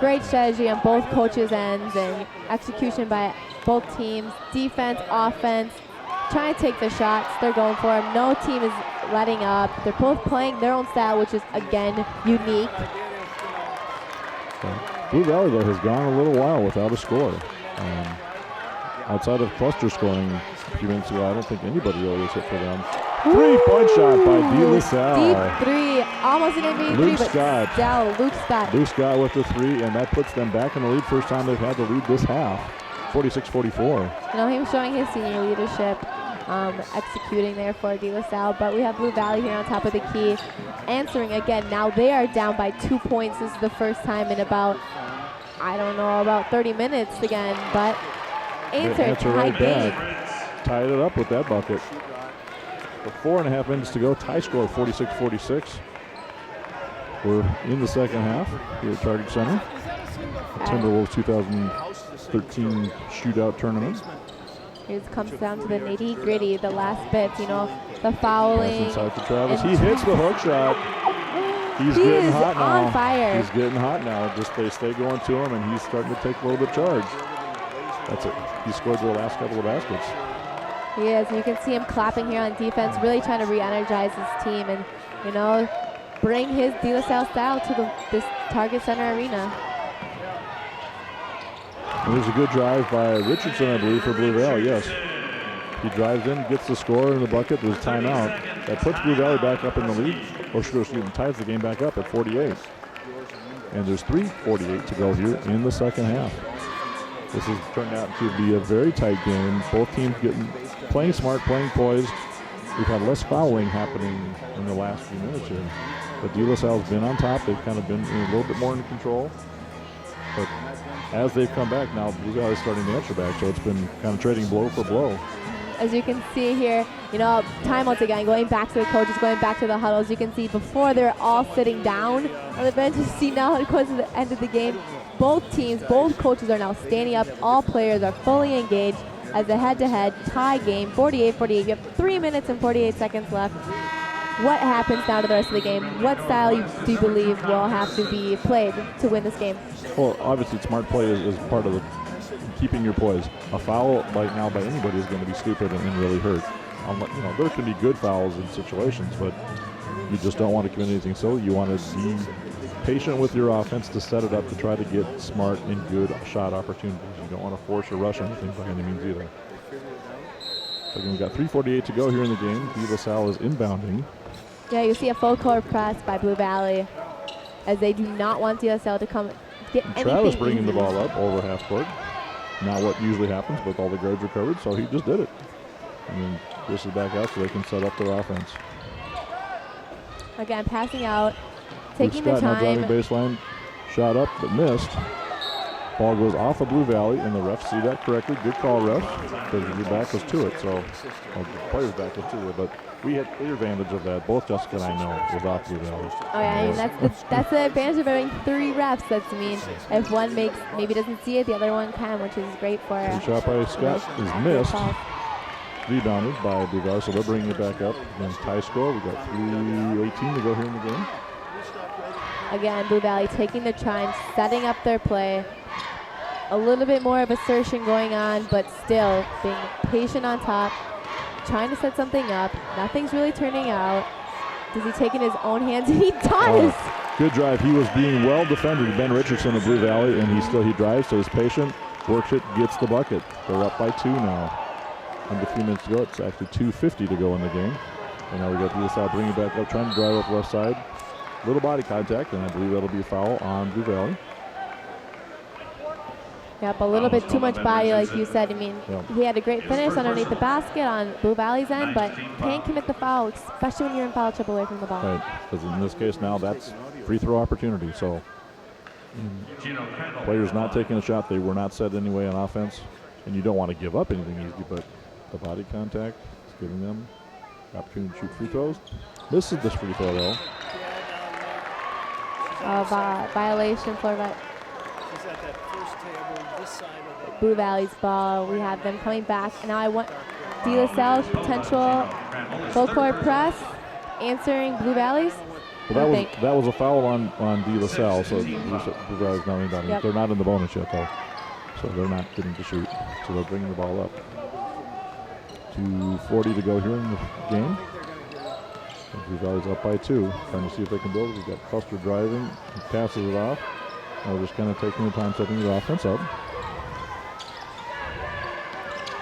[SPEAKER 2] Great strategy on both coaches' ends and execution by both teams. Defense, offense, trying to take the shots. They're going for them. No team is letting up. They're both playing their own style, which is, again, unique.
[SPEAKER 1] So Blue Valley, though, has gone a little while without a score. Outside of Cluster scoring a few minutes ago, I don't think anybody really has hit for them. 3-point shot by DeLaSalle.
[SPEAKER 2] Deep three. Almost an NBA three, but still, Luke Scott.
[SPEAKER 1] Luke Scott with the 3, and that puts them back in the lead. First time they've had the lead this half. 46-44.
[SPEAKER 2] You know, him showing his senior leadership, executing there for DeLaSalle. But we have Blue Valley here on top of the key, answering again. Now they are down by 2 points. This is the first time in about, I don't know, about 30 minutes again. But answer tight game.
[SPEAKER 1] Tied it up with that bucket. With 4.5 minutes to go, tie score 46-46. We're in the second half here at Target Center. The Timberwolves 2013 Shootout Tournament.
[SPEAKER 2] It comes down to the nitty-gritty, the last bits, you know, the fouling.
[SPEAKER 1] Pass inside to Travis. He hits the hook shot. He's
[SPEAKER 2] he
[SPEAKER 1] getting
[SPEAKER 2] is
[SPEAKER 1] hot now.
[SPEAKER 2] on fire.
[SPEAKER 1] He's getting hot now. Just they stay going to him, and he's starting to take a little bit of charge. That's it. He scored their last couple of baskets.
[SPEAKER 2] He is, and you can see him clapping here on defense, really trying to re-energize his team and, you know, bring his DeLaSalle style to this Target Center arena.
[SPEAKER 1] And there's a good drive by Richardson, I believe, for Blue Valley, yes. He drives in, gets the score in the bucket, there's timeout. That puts Blue Valley back up in the lead, or excuse me, ties the game back up at 48. And there's 3:48 to go here in the second half. This has turned out to be a very tight game. Both teams playing smart, playing poised. We've had less fouling happening in the last few minutes here. But DeLaSalle's been on top. They've kind of been a little bit more in control. But as they've come back now, Blue Valley's starting to answer back. So it's been kind of trading blow for blow.
[SPEAKER 2] As you can see here, you know, timeouts again, going back to the coaches, going back to the huddles. You can see before they're all sitting down on the bench. You see now it goes to the end of the game. Both teams, both coaches are now standing up. All players are fully engaged as a head-to-head tie game, 48-48. You have 3 minutes and 48 seconds left. What happens now to the rest of the game? What style do you believe will have to be played to win this game?
[SPEAKER 1] Well, obviously, smart play is part of the keeping your poise. A foul right now by anybody is going to be stupid and really hurt. You know, there can be good fouls in situations, but you just don't want to commit anything silly. You want to be patient with your offense to set it up to try to get smart and good shot opportunities. You don't want to force or rush anything by any means either. So again, we've got 3:48 to go here in the game. DeLaSalle is inbounding.
[SPEAKER 2] Yeah, you see a full court press by Blue Valley as they do not want DeLaSalle to come get anything.
[SPEAKER 1] Travis bringing the ball up over half court. Not what usually happens, but all the guards are covered, so he just did it. And then this is back out so they can set up their offense.
[SPEAKER 2] Again, passing out, taking the
[SPEAKER 1] Scott now driving
[SPEAKER 2] time.
[SPEAKER 1] baseline, shot up but missed. Ball goes off of Blue Valley, and the refs see that correctly. Good call, ref, because your back was to it. So, well, the player's back was to it, but we had clear advantage of that. Both Jessica and I know was off Blue Valley.
[SPEAKER 2] Oh yeah, I mean, that's the advantage of having 3 refs. That's if one maybe doesn't see it, the other one can, which is great for
[SPEAKER 1] The shot by Scott is missed.
[SPEAKER 2] Call.
[SPEAKER 1] Rebounded by Blue Valley, so they're bringing it back up. Again, tie score. We got 3:18 to go here in the game.
[SPEAKER 2] Again, Blue Valley taking the challenge, setting up their play. A little bit more of assertion going on, but still being patient on top, trying to set something up. Nothing's really turning out. Does he take it in his own hands? And he does!
[SPEAKER 1] Good drive. He was being well defended, Ben Richardson of Blue Valley, and he drives, so he's patient, works it, gets the bucket. They're up by 2 now. Under 3 minutes to go. It's actually 2:50 to go in the game. And now we got DeLaSalle bringing it back up, trying to drive up left side. Little body contact, and I believe that'll be a foul on Blue Valley.
[SPEAKER 2] Yep, a little bit too much body, like you said. I mean, he had a great finish underneath the basket on Blue Valley's end, but can't commit the foul, especially when you're in foul trouble away from the ball.
[SPEAKER 1] Right, because in this case now that's free throw opportunity. So players not taking a shot, they were not set anyway on offense, and you don't want to give up anything easy, but the body contact is giving them the opportunity to shoot free throws. Misses this free throw though.
[SPEAKER 2] Violation for Blue Valley's ball. We have them coming back. And now I want DeLaSalle potential full court press, answering Blue Valley's.
[SPEAKER 1] Well, that was a foul on DeLaSalle, so Blue Valley's not inbounding. Yep. They're not in the bonus yet though, so they're not getting to shoot. So they're bringing the ball up. 2:40 to go here in the game. Blue Valley's up by 2, trying to see if they can build. We've got Custer driving, he passes it off. Now we're just kind of taking the time setting the offense up.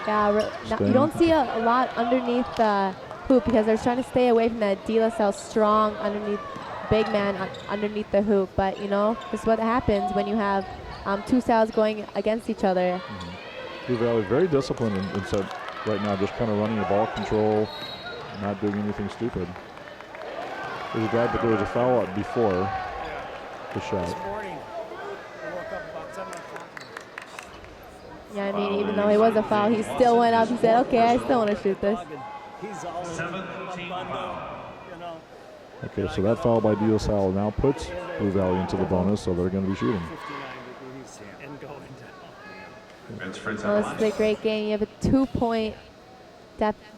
[SPEAKER 2] Yeah, you don't see a lot underneath the hoop because they're trying to stay away from the DeLaSalle strong underneath big man underneath the hoop. But you know, this is what happens when you have 2 styles going against each other.
[SPEAKER 1] Blue Valley very disciplined and so right now just kind of running the ball control, not doing anything stupid. There's a drive, but there was a foul out before the shot.
[SPEAKER 2] Yeah, I mean, even though it was a foul, he still went up. He said, okay, I still want to shoot this.
[SPEAKER 1] Okay, so that foul by DeLaSalle now puts Blue Valley into the bonus, so they're going to be shooting.
[SPEAKER 2] Well, this is a great game. You have a 2-point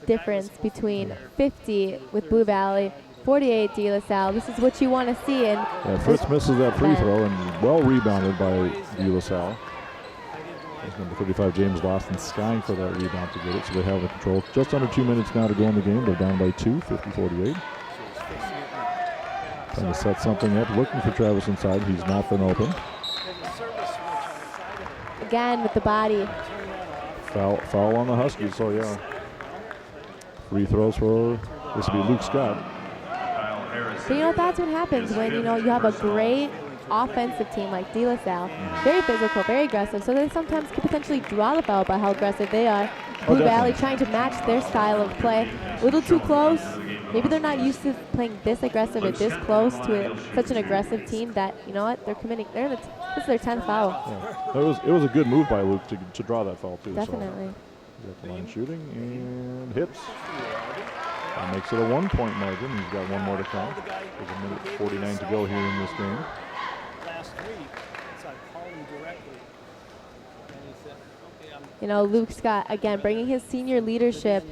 [SPEAKER 2] difference between 50 with Blue Valley 48 DeLaSalle. This is what you want to see. And
[SPEAKER 1] Fritz misses that free throw and well rebounded by DeLaSalle. As number 35, James Lawson, skying for that rebound to get it, so they have it control. Just under 2 minutes now to go in the game. They're down by 2, 50-48. Trying to set something up, looking for Travis inside. He's not been open.
[SPEAKER 2] Again with the body.
[SPEAKER 1] Foul on the Huskies, so yeah. Free throws for, this will be Luke Scott.
[SPEAKER 2] But that's what happens when, you have a great offensive team like DeLaSalle. Very physical, very aggressive, so they sometimes can potentially draw the foul by how aggressive they are. Blue Valley trying to match their style of play. A little too close. Maybe they're not used to playing this aggressive or this close to such an aggressive team that, they're committing. This is their 10th foul.
[SPEAKER 1] Yeah. It was a good move by Luke to draw that foul, too.
[SPEAKER 2] Definitely.
[SPEAKER 1] So got the line shooting and hits. That makes it a 1-point margin. He's got one more to come. There's a minute 49 to go here in this game.
[SPEAKER 2] Luke Scott, again, bringing his senior leadership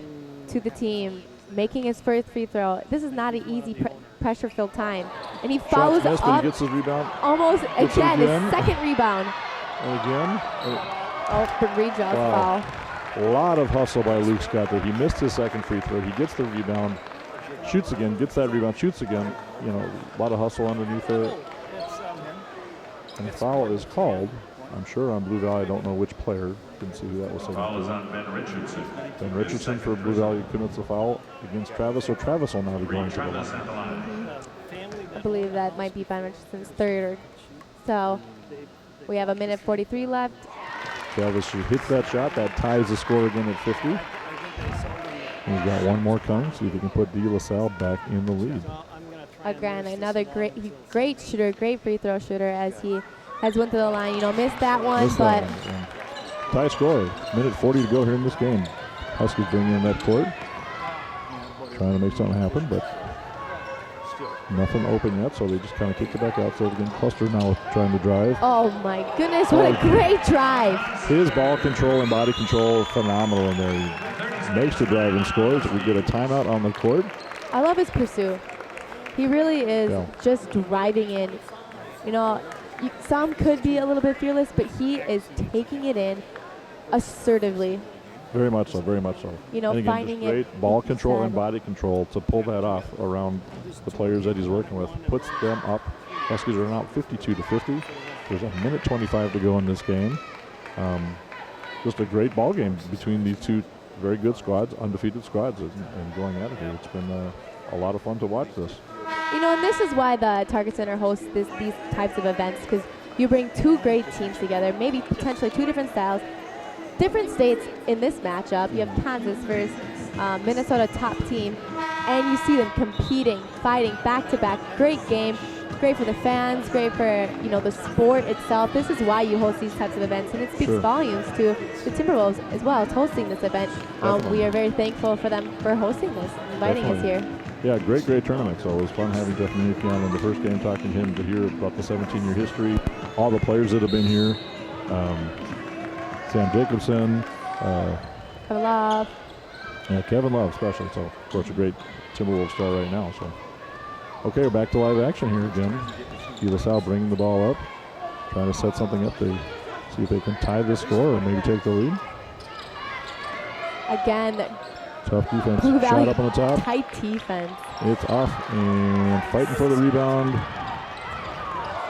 [SPEAKER 2] to the team, making his first free throw. This is not an easy pressure-filled time. And he follows
[SPEAKER 1] missed,
[SPEAKER 2] up.
[SPEAKER 1] He gets his rebound.
[SPEAKER 2] Almost again, his second rebound.
[SPEAKER 1] And again.
[SPEAKER 2] The Reid draws foul.
[SPEAKER 1] A lot of hustle by Luke Scott there. He missed his second free throw. He gets the rebound, shoots again, gets that rebound, shoots again. A lot of hustle underneath it. And the foul is called, I'm sure, on Blue Valley. I don't know which player. Didn't see who that was.
[SPEAKER 6] Foul is on Ben Richardson.
[SPEAKER 1] Ben Richardson for Blue Valley commits the foul against Travis, so Travis will now be going to the line.
[SPEAKER 2] I believe that might be Ben Richardson's third. So we have a minute 43 left.
[SPEAKER 1] Travis hits that shot. That ties the score again at 50. And he's got one more coming. See if he can put DeLaSalle back in the lead.
[SPEAKER 2] Again, another great shooter, great free throw shooter as he has went to the line. Missed that one, but
[SPEAKER 1] tie score. Minute 40 to go here in this game. Huskies bringing in that court. Trying to make something happen, but nothing open yet, so they just kind of kicked it back out. So again, Cluster now trying to drive.
[SPEAKER 2] Oh my goodness, what a great drive.
[SPEAKER 1] His ball control and body control, phenomenal in there. He makes the drive and scores. We get a timeout on the court.
[SPEAKER 2] I love his pursuit. He really is just driving in. Some could be a little bit fearless, but he is taking it in assertively.
[SPEAKER 1] Very much so, very much so.
[SPEAKER 2] And again, finding
[SPEAKER 1] great ball control and body control to pull that off around the players that he's working with. Puts them up. Huskies are now 52-50. There's a minute 25 to go in this game. Just a great ball game between these two very good squads, undefeated squads, and going at it here. It's been a lot of fun to watch this.
[SPEAKER 2] And this is why the Target Center hosts these types of events, because you bring two great teams together, maybe potentially two different styles, different states in this matchup. You have Kansas versus Minnesota top team, and you see them competing, fighting back-to-back. Great game, great for the fans, great for the sport itself. This is why you host these types of events, and it speaks volumes to the Timberwolves as well as hosting this event. We are very thankful for them for hosting this, inviting us here.
[SPEAKER 1] Yeah, great tournament. So it was fun having Jeff Manukian on in the first game, talking to him to hear about the 17-year history, all the players that have been here. Sam Jacobson.
[SPEAKER 2] Kevin Love.
[SPEAKER 1] Yeah, Kevin Love especially. So, of course, a great Timberwolves star right now. So, okay, we're back to live action here again. DeLaSalle bringing the ball up, trying to set something up to see if they can tie this score or maybe take the lead.
[SPEAKER 2] Again,
[SPEAKER 1] tough defense.
[SPEAKER 2] Blue Valley,
[SPEAKER 1] shot up on the top.
[SPEAKER 2] Tight defense.
[SPEAKER 1] It's off and fighting for the rebound.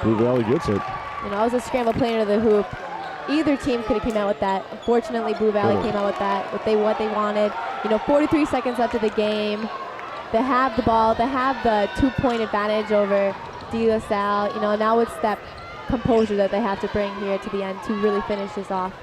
[SPEAKER 1] Blue Valley gets it.
[SPEAKER 2] It was a scramble play into the hoop. Either team could have came out with that. Unfortunately, Blue Valley came out with that. What they wanted. 43 seconds left of the game. They have the ball. They have the 2-point advantage over DeLaSalle. Now it's that composure that they have to bring here to the end to really finish this off.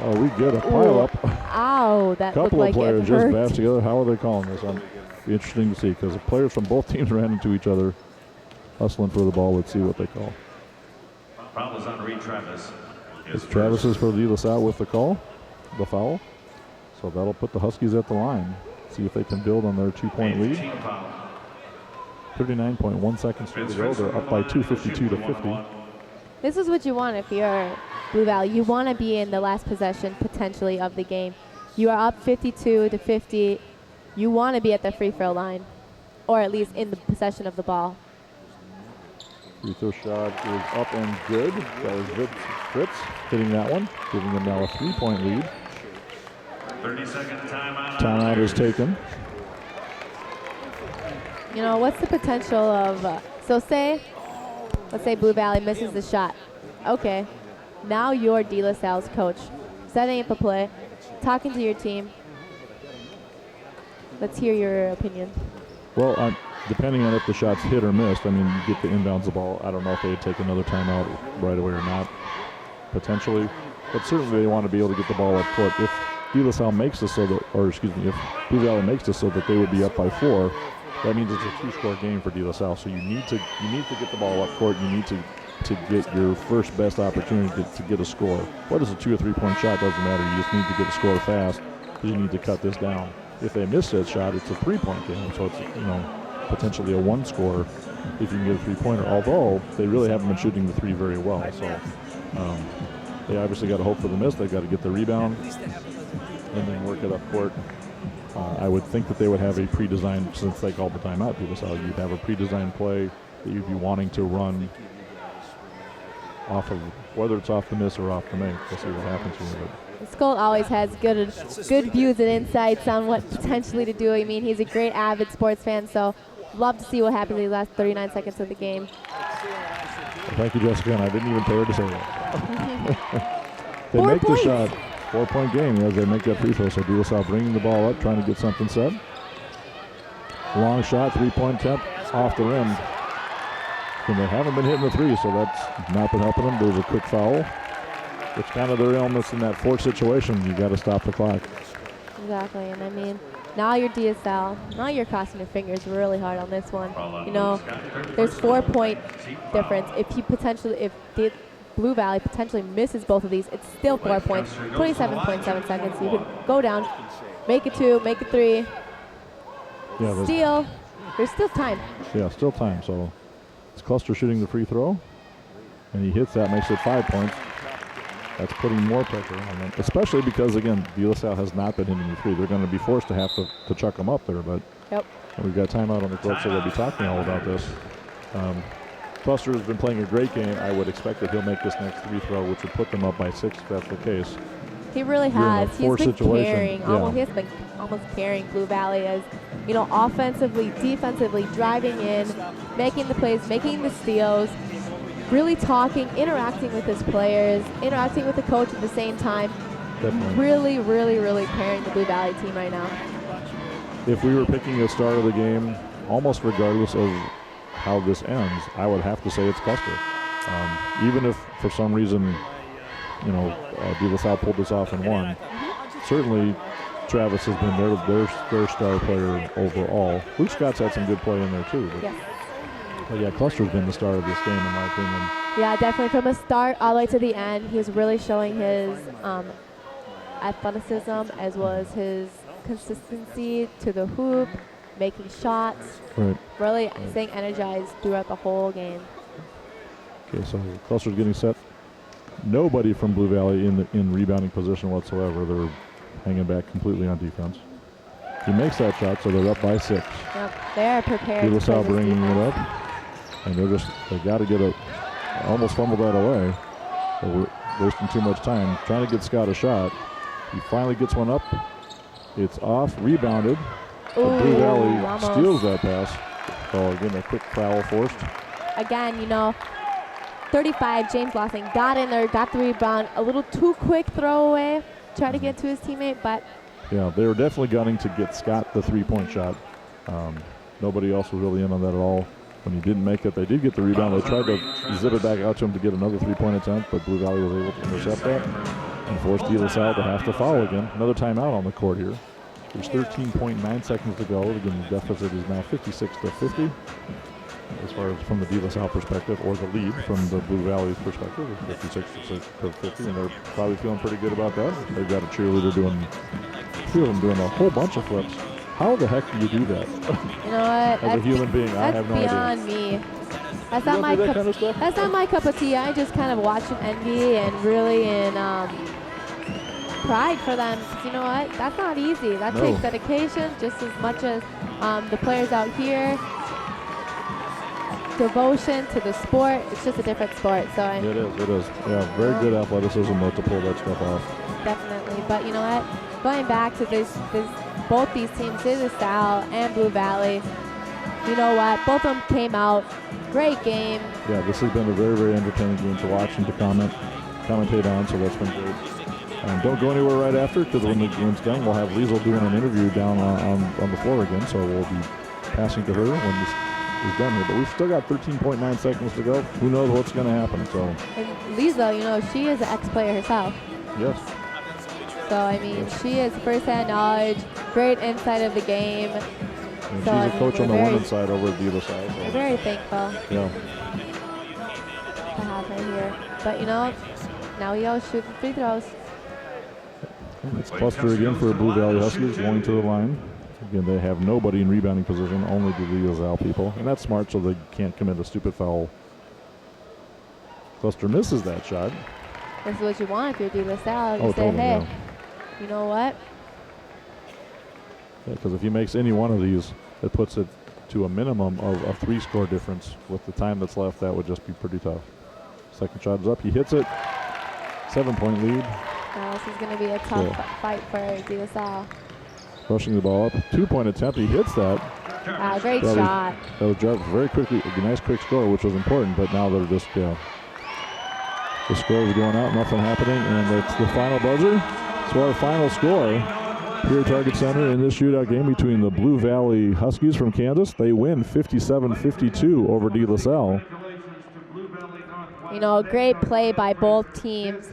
[SPEAKER 1] Oh, we get a pile up.
[SPEAKER 2] Ow, that looked like it hurt.
[SPEAKER 1] Couple of players just bashed together. How are they calling this? It'll be interesting to see because the players from both teams ran into each other, hustling for the ball. Let's see what they call.
[SPEAKER 6] Foul is on Reid Travis.
[SPEAKER 1] It's Travis's for DeLaSalle with the foul. So that'll put the Huskies at the line. See if they can build on their 2-point lead. 39.1 seconds to go. They're up by 2, 52-50.
[SPEAKER 2] This is what you want if you're Blue Valley. You want to be in the last possession potentially of the game. You are up 52-50. you want to be at the free throw line, or at least in the possession of the ball.
[SPEAKER 1] Free throw shot is up and good. That was Fritz hitting that one, giving them now a 3-point lead.
[SPEAKER 6] 30-second timeout.
[SPEAKER 1] Timeout is taken.
[SPEAKER 2] You know, what's the potential of, let's say Blue Valley misses the shot. Okay, now you're DeLaSalle's coach, setting up a play, talking to your team. Let's hear your opinion.
[SPEAKER 1] Well, depending on if the shot's hit or missed, I mean, you get the inbounds the ball. I don't know if they'd take another timeout right away or not, potentially. But certainly they want to be able to get the ball up court. If DeLaSalle makes this so that, if Blue Valley makes this so that they would be up by 4, that means it's a 2-score game for DeLaSalle. So you need to get the ball up court. You need to get your first best opportunity to get a score. Whether it's a 2 or 3-point shot doesn't matter. You just need to get a score fast because you need to cut this down. If they miss that shot, it's a 3-point game. So it's, you know, potentially a 1-score if you can get a 3-pointer. Although they really haven't been shooting the 3 very well. So they obviously got to hope for the miss. They've got to get the rebound and then work it up court. I would think that they would have a pre-designed, since they called the timeout, you'd have a pre-designed play that you'd be wanting to run off of, whether it's off the miss or off the make. We'll see what happens here.
[SPEAKER 2] Skolt always has good views and insights on what potentially to do. I mean, he's a great avid sports fan, so love to see what happens in the last 39 seconds of the game.
[SPEAKER 1] Well, thank you, Jessica, and I didn't even pay her to say that. They
[SPEAKER 2] 4
[SPEAKER 1] make
[SPEAKER 2] points.
[SPEAKER 1] the shot. 4-point game as they make that free throw. So DeLaSalle bringing the ball up, trying to get something set. Long shot, 3-point attempt off the rim. And they haven't been hitting the 3, so that's not been helping them. There's a quick foul. It's kind of their illness in that 4 situation. You got to stop the clock.
[SPEAKER 2] Exactly, and I mean, now you're DSL. Now you're crossing your fingers really hard on this one. You know, there's 4-point difference. If Blue Valley potentially misses both of these, it's still 4 points. 27.7 seconds. You could go down, make it 2, make it 3.
[SPEAKER 1] Yeah,
[SPEAKER 2] Steal. There's still time.
[SPEAKER 1] Yeah, still time. So it's Cluster shooting the free throw, and he hits that, makes it 5 points. That's putting more pressure on them, especially because, again, DeLaSalle has not been hitting the 3. They're going to be forced to have to chuck them up there, but we've got timeout on the court, so we'll be talking all about this. Cluster has been playing a great game. I would expect that he'll make this next free throw, which would put them up by 6 if that's the case.
[SPEAKER 2] He really has. He's been carrying.
[SPEAKER 1] Yeah.
[SPEAKER 2] He's been almost carrying Blue Valley as, you know, offensively, defensively, driving in, making the plays, making the steals, really talking, interacting with his players, interacting with the coach at the same time.
[SPEAKER 1] Definitely.
[SPEAKER 2] Really, really, really carrying the Blue Valley team right now.
[SPEAKER 1] If we were picking a start of the game, almost regardless of how this ends, I would have to say it's Cluster. Even if for some reason, you know, DeLaSalle pulled this off and won, certainly Travis has been their star player overall. Luke Scott's had some good play in there too. But yeah, Cluster's been the star of this game in my opinion.
[SPEAKER 2] Yeah, definitely. From the start all the way to the end, he's really showing his athleticism as well as his consistency to the hoop, making shots, really staying energized throughout the whole game.
[SPEAKER 1] Okay, so Cluster's getting set. Nobody from Blue Valley in rebounding position whatsoever. They're hanging back completely on defense. He makes that shot, so they're up by 6.
[SPEAKER 2] Yep, they are prepared.
[SPEAKER 1] DeLaSalle bringing it up, and they got to get it. Almost fumbled that away. But we're wasting too much time trying to get Scott a shot. He finally gets one up. It's off, rebounded. But Blue Valley steals that pass. So again, a quick foul forced.
[SPEAKER 2] Again, you know, 35, James Lawson got in there, got the rebound. A little too quick throwaway. Tried to get to his teammate, but.
[SPEAKER 1] Yeah, they were definitely gunning to get Scott the 3-point shot. Nobody else was really in on that at all. When he didn't make it, they did get the rebound. They tried to zip it back out to him to get another 3-point attempt, but Blue Valley was able to intercept that and forced DeLaSalle to have to foul again. Another timeout on the court here. There's 13.9 seconds to go. Again, the deficit is now 56-50. As far as from the DeLaSalle perspective, or the lead from the Blue Valley's perspective, is 56-50, and they're probably feeling pretty good about that. They've got a cheerleader doing a whole bunch of flips. How the heck do you do that?
[SPEAKER 2] You know what?
[SPEAKER 1] As a human being, I have no idea.
[SPEAKER 2] That's beyond me. That's not my cup.
[SPEAKER 1] Kind of stuff?
[SPEAKER 2] That's not my cup of tea. I just kind of watch and envy, and really in pride for them. 'Cause you know what? That's not easy. That
[SPEAKER 1] No.
[SPEAKER 2] takes dedication just as much as the players out here. Devotion to the sport. It's just a different sport. So
[SPEAKER 1] It is. Yeah, very good athleticism though to pull that stuff off.
[SPEAKER 2] definitely. But you know what? Going back to both these teams, DeLaSalle and Blue Valley. You know what? Both of them came out. Great game.
[SPEAKER 1] Yeah, this has been a very, very entertaining game to watch and to commentate on, so that's been great. Don't go anywhere right after, because when the game's done, we'll have Liesl doing an interview down on the floor again, so we'll be passing to her when this is done here. But we've still got 13.9 seconds to go. Who knows what's going to happen, so.
[SPEAKER 2] And Liesl, you know, she is an ex-player herself.
[SPEAKER 1] Yes.
[SPEAKER 2] So, I mean, she has first-hand knowledge, great insight of the game.
[SPEAKER 1] And
[SPEAKER 2] So,
[SPEAKER 1] she's
[SPEAKER 2] I
[SPEAKER 1] a
[SPEAKER 2] mean,
[SPEAKER 1] coach on the
[SPEAKER 2] we're
[SPEAKER 1] women's side over at DeLaSalle.
[SPEAKER 2] We're
[SPEAKER 1] So.
[SPEAKER 2] very thankful
[SPEAKER 1] Yeah.
[SPEAKER 2] to have her here. But, you know, now we all shooting free throws.
[SPEAKER 1] It's cluster again for Blue Valley Huskies going to the line. Again, they have nobody in rebounding position, only the DeLaSalle people. And that's smart so they can't commit a stupid foul. Cluster misses that shot.
[SPEAKER 2] This is what you want if you're DeLaSalle. You
[SPEAKER 1] Oh,
[SPEAKER 2] say,
[SPEAKER 1] totally,
[SPEAKER 2] hey,
[SPEAKER 1] yeah.
[SPEAKER 2] you know what?
[SPEAKER 1] Because if he makes any one of these, it puts it to a minimum of a 3-score difference. With the time that's left, that would just be pretty tough. Second shot is up. He hits it. 7-point lead.
[SPEAKER 2] Now this is going to be a tough fight for DeLaSalle.
[SPEAKER 1] Rushing the ball up. 2-point attempt. He hits that.
[SPEAKER 2] Great
[SPEAKER 1] That was-
[SPEAKER 2] shot.
[SPEAKER 1] That was Jarvis very quickly. A nice quick score, which was important, but now they're just, the score is going out, nothing happening, and it's the final buzzer. So our final score here at Target Center in this shootout game between the Blue Valley Huskies from Kansas. They win 57-52 over DeLaSalle.
[SPEAKER 2] You know, great play by both teams.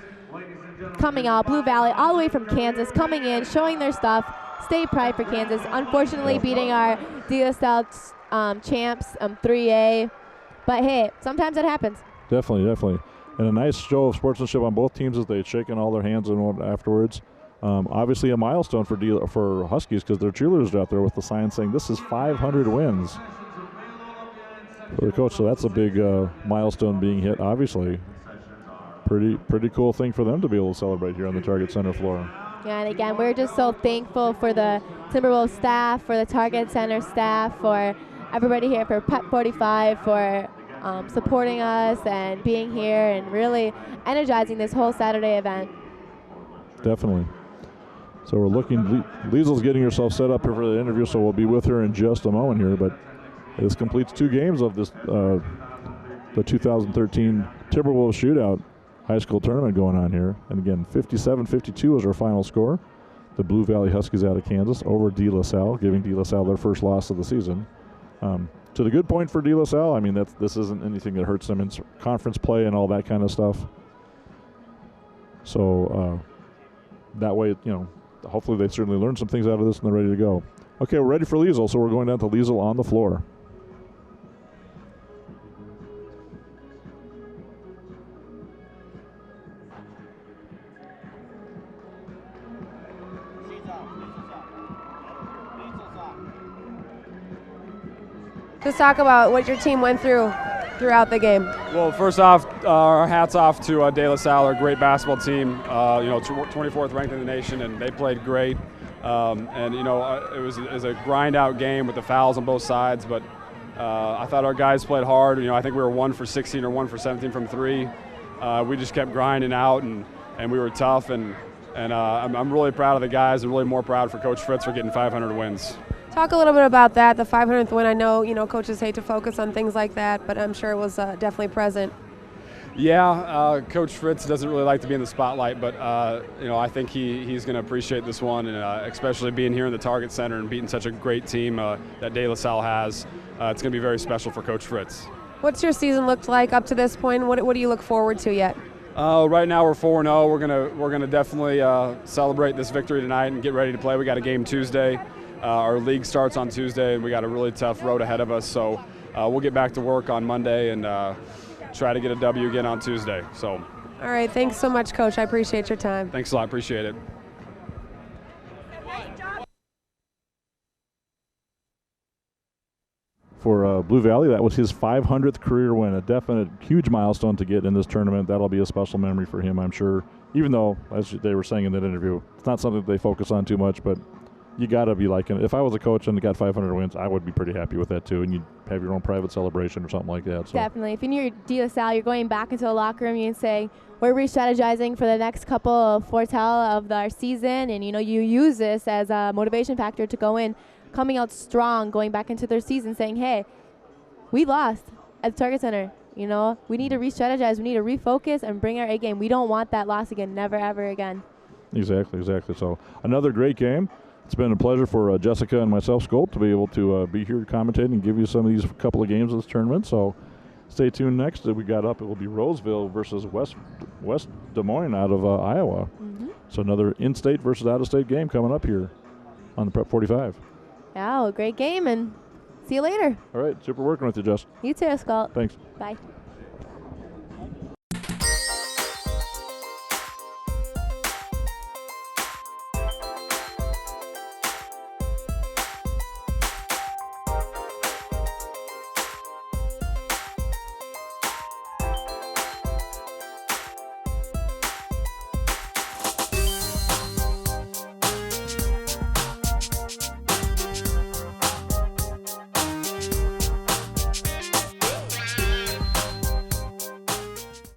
[SPEAKER 2] Coming out, Blue Valley all the way from Kansas, coming in, showing their stuff. State pride for Kansas. Unfortunately, beating our DeLaSalle champs, 3A. But hey, sometimes it happens.
[SPEAKER 1] Definitely. And a nice show of sportsmanship on both teams as they had shaken all their hands and afterwards. Obviously a milestone for Huskies because their cheerleaders are out there with the sign saying this is 500 wins for the coach. So that's a big milestone being hit, obviously. Pretty cool thing for them to be able to celebrate here on the Target Center floor.
[SPEAKER 2] Yeah, and again, we're just so thankful for the Timberwolves staff, for the Target Center staff, for everybody here, for Pep 45, for supporting us and being here and really energizing this whole Saturday event.
[SPEAKER 1] Definitely. So we're looking, Liesl's getting herself set up here for the interview, so we'll be with her in just a moment here. But this completes 2 games of this the 2013 Timberwolves Shootout high school tournament going on here. And again, 57-52 is our final score. The Blue Valley Huskies out of Kansas over DeLaSalle, giving DeLaSalle their first loss of the season. To the good point for DeLaSalle, I mean, this isn't anything that hurts them in conference play and all that kind of stuff. So that way, hopefully they certainly learn some things out of this and they're ready to go. Okay, we're ready for Liesl, so we're going down to Liesl on the floor.
[SPEAKER 3] Just talk about what your team went through throughout the game.
[SPEAKER 8] Well, first off, our hats off to DeLaSalle, a great basketball team. 24th ranked in the nation, and they played great. It was a grind-out game with the fouls on both sides, but I thought our guys played hard. I think we were 1 for 16 or 1 for 17 from 3. We just kept grinding out, and we were tough. And I'm really proud of the guys, and really more proud for Coach Fritz for getting 500 wins.
[SPEAKER 3] Talk a little bit about that, the 500th win. I know, coaches hate to focus on things like that, but I'm sure it was definitely present.
[SPEAKER 8] Yeah, Coach Fritz doesn't really like to be in the spotlight, but I think he's going to appreciate this one, and especially being here in the Target Center and beating such a great team that DeLaSalle has. It's going to be very special for Coach Fritz.
[SPEAKER 3] What's your season looked like up to this point? What do you look forward to yet?
[SPEAKER 8] Right now we're 4-0. We're gonna definitely celebrate this victory tonight and get ready to play. We got a game Tuesday. Our league starts on Tuesday, and we got a really tough road ahead of us. So we'll get back to work on Monday and try to get a W again on Tuesday. So.
[SPEAKER 3] All right. Thanks so much, Coach. I appreciate your time.
[SPEAKER 8] Thanks a lot. Appreciate it.
[SPEAKER 1] For Blue Valley, that was his 500th career win, a definite huge milestone to get in this tournament. That'll be a special memory for him, I'm sure, even though, as they were saying in that interview, it's not something that they focus on too much, but you got to be like, if I was a coach and got 500 wins, I would be pretty happy with that too, and you'd have your own private celebration or something like that. So.
[SPEAKER 2] Definitely. If you're DeLaSalle, you're going back into the locker room, you say, we're re-strategizing for the next couple of foretell of our season, and you use this as a motivation factor to go in, coming out strong, going back into their season, saying, hey, we lost at the Target Center. We need to re-strategize, we need to refocus and bring our A game. We don't want that loss again, never, ever again.
[SPEAKER 1] Exactly. So another great game. It's been a pleasure for Jessica and myself, Skolt, to be able to be here commentating and give you some of these couple of games of this tournament. So stay tuned next. That we got up, it will be Roseville versus West Des Moines out of Iowa. Mm-hmm. So another in-state versus out-of-state game coming up here on the Prep 45.
[SPEAKER 2] Yeah, well, great game, and see you later.
[SPEAKER 1] All right, super working with you, Jess.
[SPEAKER 2] You too, Skolt.
[SPEAKER 1] Thanks.
[SPEAKER 2] Bye.